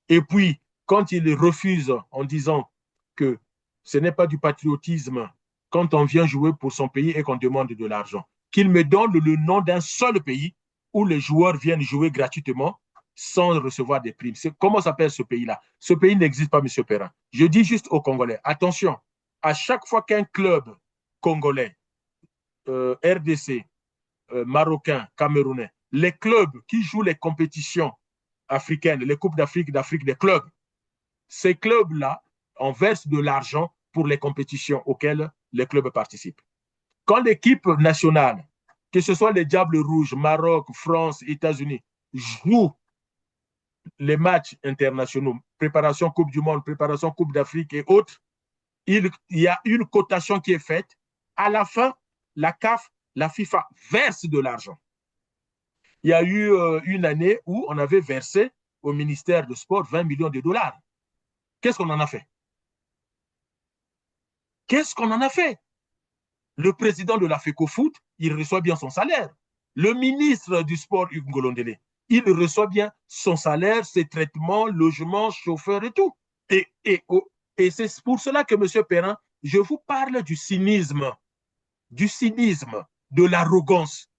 Et puis, quand il refuse en disant que ce n'est pas du patriotisme quand on vient jouer pour son pays et qu'on demande de l'argent, qu'il me donne le nom d'un seul pays où les joueurs viennent jouer gratuitement sans recevoir des primes. Comment s'appelle ce pays-là? Ce pays n'existe pas, M. Perrin. Je dis juste aux Congolais, attention, à chaque fois qu'un club congolais, RDC, marocain, camerounais, les clubs qui jouent les compétitions africaines, les Coupes d'Afrique des clubs, ces clubs-là, on verse de l'argent pour les compétitions auxquelles les clubs participent. Quand l'équipe nationale, que ce soit les Diables Rouges, Maroc, France, États-Unis, joue les matchs internationaux, préparation Coupe du Monde, préparation Coupe d'Afrique et autres, il y a une cotation qui est faite. À la fin, la CAF, la FIFA verse de l'argent. Il y a eu une année où on avait versé au ministère du Sport 20 millions de dollars. Qu'est-ce qu'on en a fait? Qu'est-ce qu'on en a fait? Le président de la FECOFOOT, il reçoit bien son salaire. Le ministre du Sport, Hugues Ngolondele, il reçoit bien son salaire, ses traitements, logements, chauffeurs et tout. Et c'est pour cela que, M. Perrin, je vous parle du cynisme, de l'arrogance.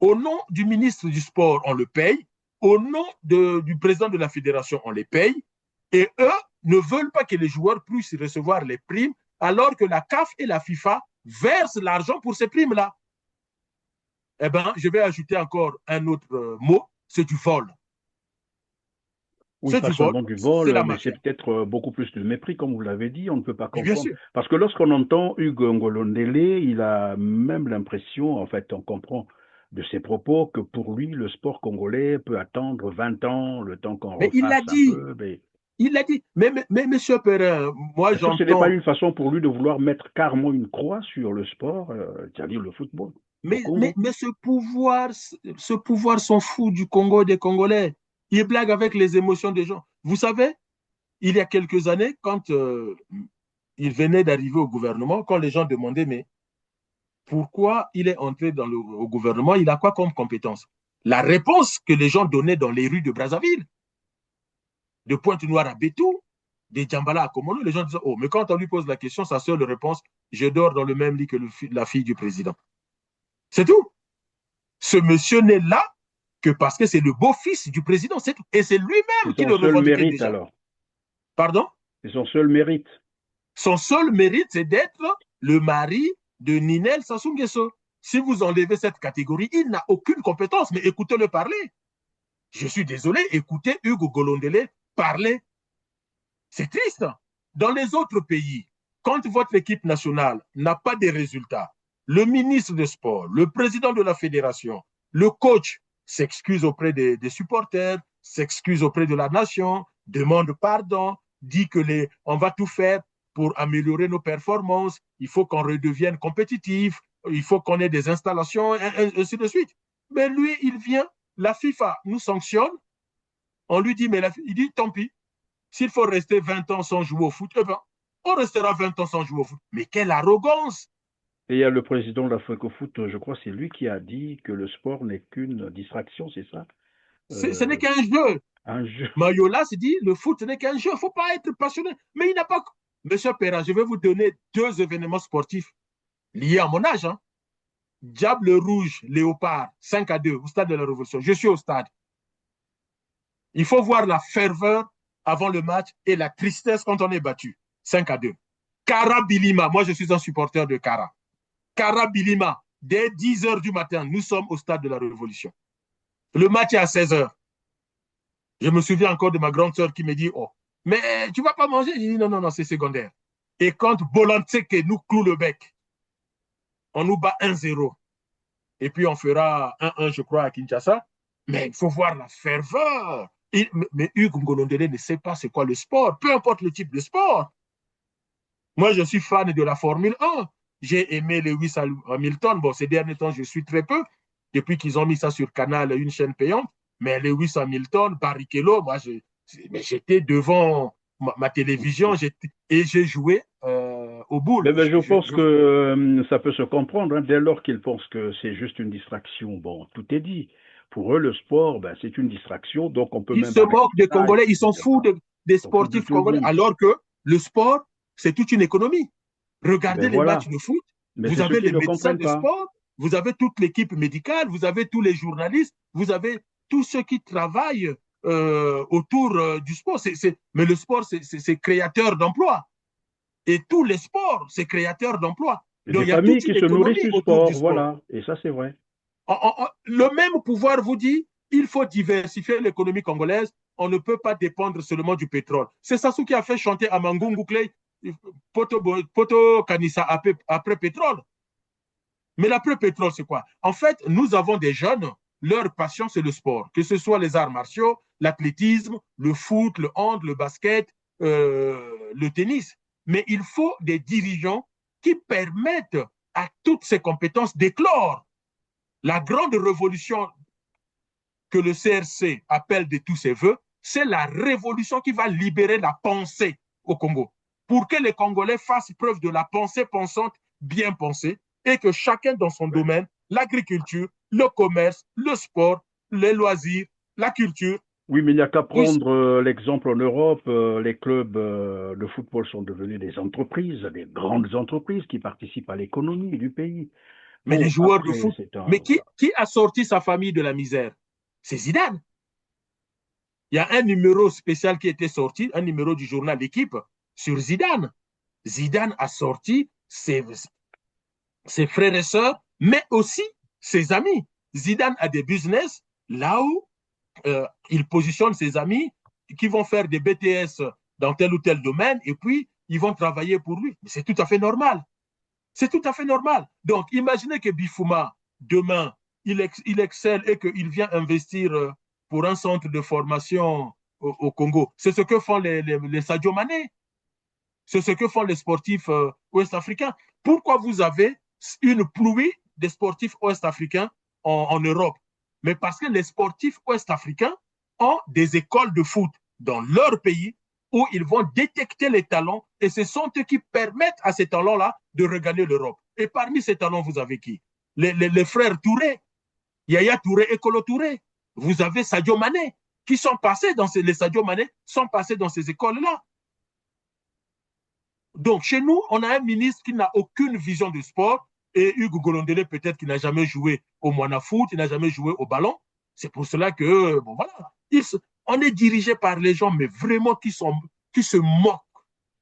Au nom du ministre du Sport, on le paye. Au nom du président de la fédération, on les paye. Et eux ne veulent pas que les joueurs puissent recevoir les primes, alors que la CAF et la FIFA versent l'argent pour ces primes-là. Eh bien, je vais ajouter encore un autre mot, c'est du vol. Oui, pas seulement du vol, mais c'est peut-être beaucoup plus de mépris, comme vous l'avez dit, on ne peut pas comprendre. Parce que lorsqu'on entend Hugues Ngolondele, il a même l'impression, en fait, on comprend de ses propos, que pour lui, le sport congolais peut attendre 20 ans, le temps qu'on refasse il l'a dit. Un peu. Mais... Il l'a dit. Mais M. Perrin, moi j'entends... Ce n'est pas une façon pour lui de vouloir mettre carrément une croix sur le sport, c'est-à-dire le football. Mais ce pouvoir s'en fout du Congo, des Congolais. Il blague avec les émotions des gens. Vous savez, il y a quelques années, quand il venait d'arriver au gouvernement, quand les gens demandaient, mais pourquoi il est entré au gouvernement, il a quoi comme compétence? La réponse que les gens donnaient dans les rues de Brazzaville, de Pointe-Noire à Bétou, de Djambala à Komono, les gens disaient, oh, mais quand on lui pose la question, sa seule réponse, je dors dans le même lit que la fille du président. C'est tout. Ce monsieur n'est là que parce que c'est le beau-fils du président, c'est tout. Et c'est lui-même qui le revendiquait déjà. Alors. Pardon? C'est son seul mérite. Son seul mérite, c'est d'être le mari de Ninel Sassou Nguesso. Si vous enlevez cette catégorie, il n'a aucune compétence, mais écoutez-le parler. Je suis désolé, écoutez Hugo Golondele parler. C'est triste. Dans les autres pays, quand votre équipe nationale n'a pas de résultats, le ministre des Sports, le président de la fédération, le coach s'excuse auprès des supporters, s'excuse auprès de la nation, demande pardon, dit que on va tout faire pour améliorer nos performances, il faut qu'on redevienne compétitif, il faut qu'on ait des installations, ainsi de suite. Mais lui, il vient, la FIFA nous sanctionne, on lui dit, mais il dit, tant pis, s'il faut rester 20 ans sans jouer au foot, eh ben, on restera 20 ans sans jouer au foot. Mais quelle arrogance! Et il y a le président de l'Afrique au foot, je crois, c'est lui qui a dit que le sport n'est qu'une distraction, c'est ça? Ce n'est qu'un jeu. Un jeu. Mayola s'est dit, le foot n'est qu'un jeu, il ne faut pas être passionné. Mais il n'a pas... Monsieur Perra, je vais vous donner 2 événements sportifs liés à mon âge. Hein. Diable Rouge, Léopard, 5-2, au stade de la Révolution. Je suis au stade. Il faut voir la ferveur avant le match et la tristesse quand on est battu. 5-2. Kara Bilima, moi je suis un supporter de Kara. Kara Bilima, dès 10h du matin, nous sommes au stade de la Révolution. Le match est à 16h. Je me souviens encore de ma grande sœur qui me dit, oh, mais tu ne vas pas manger? Je dis, non, non, non, c'est secondaire. Et quand Bolantseke nous cloue le bec, on nous bat 1-0. Et puis on fera 1-1, je crois, à Kinshasa. Mais il faut voir la ferveur. Mais Hugo Golondele ne sait pas c'est quoi le sport, peu importe le type de sport. Moi, je suis fan de la Formule 1. J'ai aimé Lewis Hamilton. Bon, ces derniers temps, je suis très peu. Depuis qu'ils ont mis ça sur Canal, une chaîne payante. Mais Lewis Hamilton, Barrichello, moi, j'étais devant ma télévision et j'ai joué au boule. Mais je pense que ça peut se comprendre. Hein, dès lors qu'ils pensent que c'est juste une distraction, bon, tout est dit. Pour eux, le sport, ben, c'est une distraction, donc on peut ils même... Ils se moquent des Congolais, ils s'en foutent des sportifs congolais, alors que le sport, c'est toute une économie. Regardez les matchs de foot, vous avez les médecins de sport, vous avez toute l'équipe médicale, vous avez tous les journalistes, vous avez tous ceux qui travaillent autour du sport. Mais le sport, c'est créateur d'emplois. Et tous les sports, c'est créateur d'emplois. Donc, il y a familles qui se nourrissent du sport, voilà. Et ça, c'est vrai. Le même pouvoir vous dit, il faut diversifier l'économie congolaise. On ne peut pas dépendre seulement du pétrole. C'est Sassou qui a fait chanter à Mangungu Clay, Poto Kanissa après pétrole. Mais l'après-pétrole, c'est quoi? En fait, nous avons des jeunes, leur passion, c'est le sport. Que ce soit les arts martiaux, l'athlétisme, le foot, le hand, le basket, le tennis. Mais il faut des dirigeants qui permettent à toutes ces compétences d'éclore. La grande révolution que le CRC appelle de tous ses voeux, c'est la révolution qui va libérer la pensée au Congo. Pour que les Congolais fassent preuve de la pensée pensante bien pensée et que chacun dans son domaine, l'agriculture, le commerce, le sport, les loisirs, la culture. Oui, mais il n'y a qu'à prendre l'exemple en Europe. Les clubs de football sont devenus des entreprises, des grandes entreprises qui participent à l'économie du pays. Mais les joueurs de foot, mais qui a sorti sa famille de la misère? C'est Zidane. Il y a un numéro spécial qui était sorti, un numéro du journal L'équipe sur Zidane. Zidane a sorti ses frères et sœurs, mais aussi ses amis. Zidane a des business là où il positionne ses amis qui vont faire des BTS dans tel ou tel domaine et puis ils vont travailler pour lui. Mais c'est tout à fait normal. C'est tout à fait normal. Donc, imaginez que Bifouma, demain, il excelle et qu'il vient investir pour un centre de formation au Congo. C'est ce que font les Sadio Mané. C'est ce que font les sportifs ouest-africains. Pourquoi vous avez une pluie des sportifs ouest-africains en Europe? Mais parce que les sportifs ouest-africains ont des écoles de foot dans leur pays où ils vont détecter les talents et ce sont eux qui permettent à ces talents-là de regagner l'Europe. Et parmi ces talents, vous avez qui? Les frères Touré, Yaya Touré et Kolo Touré. Vous avez Sadio Mané, qui sont passés dans les Sadio Mané sont passés dans ces écoles-là. Donc, chez nous, on a un ministre qui n'a aucune vision du sport et Hugo Golondele, peut-être qu'il n'a jamais joué au Moana Foot, il n'a jamais joué au ballon. C'est pour cela que, bon voilà, on est dirigé par les gens, mais vraiment qui se moquent,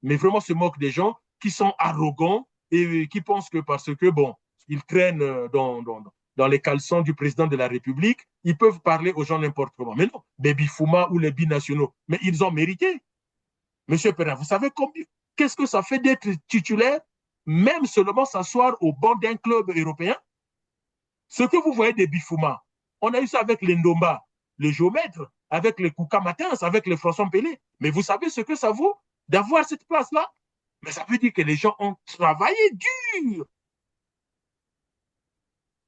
mais vraiment se moquent des gens qui sont arrogants et qui pensent que parce que, bon, ils traînent dans les caleçons du président de la République, ils peuvent parler aux gens n'importe comment. Mais non, les Bifouma ou les binationaux, mais ils ont mérité. Monsieur Perrin, vous savez qu'est-ce que ça fait d'être titulaire, même seulement s'asseoir au banc d'un club européen? Ce que vous voyez des Bifouma, on a eu ça avec les Ndomba, les géomètres, avec les Kouka Matins, avec les François Pelé. Mais vous savez ce que ça vaut d'avoir cette place-là? Mais ça veut dire que les gens ont travaillé dur.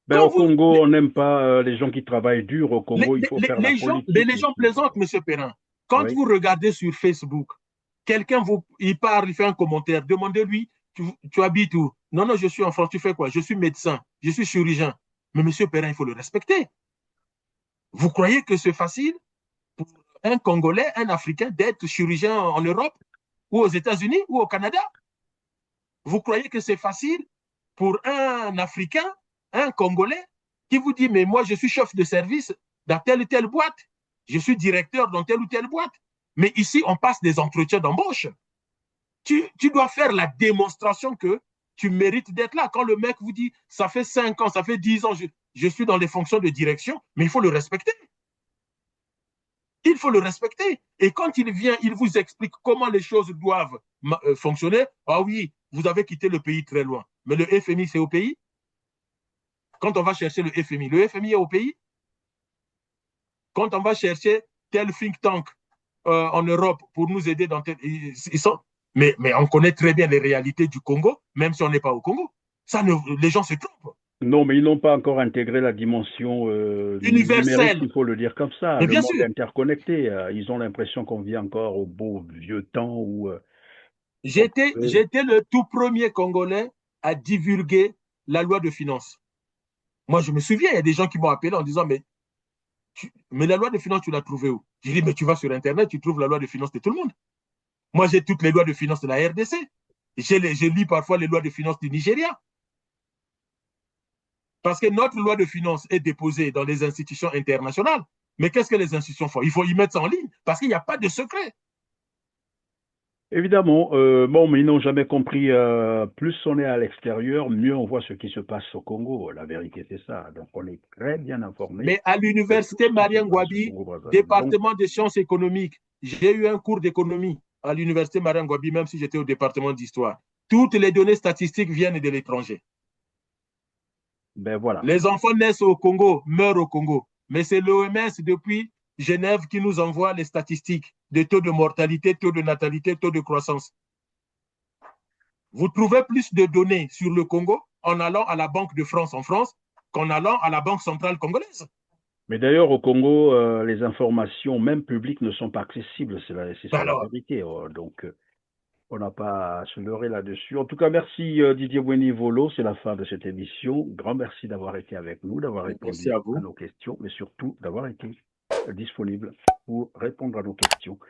Ben, au Congo, on n'aime pas les gens qui travaillent dur. Au Congo, il faut faire la politique. Les gens plaisantent, M. Perrin. Quand vous regardez sur Facebook, quelqu'un il parle, il fait un commentaire, demandez-lui, tu habites où? Non, non, je suis en France, tu fais quoi? Je suis médecin, je suis chirurgien. Mais M. Perrin, il faut le respecter. Vous croyez que c'est facile pour un Congolais, un Africain, d'être chirurgien en Europe, ou aux États-Unis, ou au Canada? Vous croyez que c'est facile pour un Africain, un Congolais, qui vous dit, mais moi, je suis chef de service dans telle ou telle boîte, je suis directeur dans telle ou telle boîte. Mais ici, on passe des entretiens d'embauche. Tu dois faire la démonstration que tu mérites d'être là. Quand le mec vous dit, ça fait 5 ans, ça fait 10 ans, je suis dans les fonctions de direction, mais il faut le respecter. Il faut le respecter. Et quand il vient, il vous explique comment les choses doivent fonctionner. Ah oui, vous avez quitté le pays très loin. Mais le FMI, c'est au pays. Quand on va chercher le FMI est au pays. Quand on va chercher tel think tank en Europe pour nous aider dans tel... Mais on connaît très bien les réalités du Congo, même si on n'est pas au Congo. Les gens se trompent. Non, mais ils n'ont pas encore intégré la dimension universelle. Il faut le dire comme ça. Mais le bien monde sûr. interconnecté. Ils ont l'impression qu'on vit encore au beau vieux temps où... J'étais le tout premier Congolais à divulguer la loi de finances. Moi, je me souviens, il y a des gens qui m'ont appelé en disant, mais la loi de finances, tu l'as trouvée où? J'ai dit, mais tu vas sur Internet, tu trouves la loi de finances de tout le monde. Moi, j'ai toutes les lois de finances de la RDC. Je lis parfois les lois de finances du Nigeria. Parce que notre loi de finances est déposée dans les institutions internationales. Mais qu'est-ce que les institutions font? Il faut y mettre ça en ligne parce qu'il n'y a pas de secret. Évidemment, mais ils n'ont jamais compris. Plus on est à l'extérieur, mieux on voit ce qui se passe au Congo. La vérité, c'est ça. Donc, on est très bien informé. Mais à l'université Marien Ngouabi, département des sciences économiques, j'ai eu un cours d'économie à l'université Marien Ngouabi, même si j'étais au département d'histoire. Toutes les données statistiques viennent de l'étranger. Ben voilà. Les enfants naissent au Congo, meurent au Congo. Mais c'est l'OMS depuis Genève qui nous envoie les statistiques des taux de mortalité, taux de natalité, taux de croissance. Vous trouvez plus de données sur le Congo en allant à la Banque de France en France qu'en allant à la Banque centrale congolaise. Mais d'ailleurs, au Congo, les informations, même publiques, ne sont pas accessibles. C'est ça la vérité. Donc, on n'a pas à se leurrer là-dessus. En tout cas, merci Didier Bouéni-Volo. C'est la fin de cette émission. Grand merci d'avoir été avec nous, d'avoir répondu à nos questions, mais surtout d'avoir été disponible pour répondre à nos questions.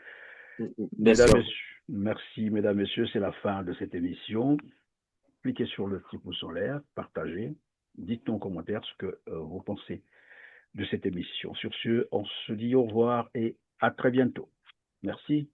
Merci, mesdames, messieurs. C'est la fin de cette émission. Cliquez sur le petit pouce en l'air, partagez, dites-nous en commentaire ce que vous pensez de cette émission. Sur ce, on se dit au revoir et à très bientôt. Merci.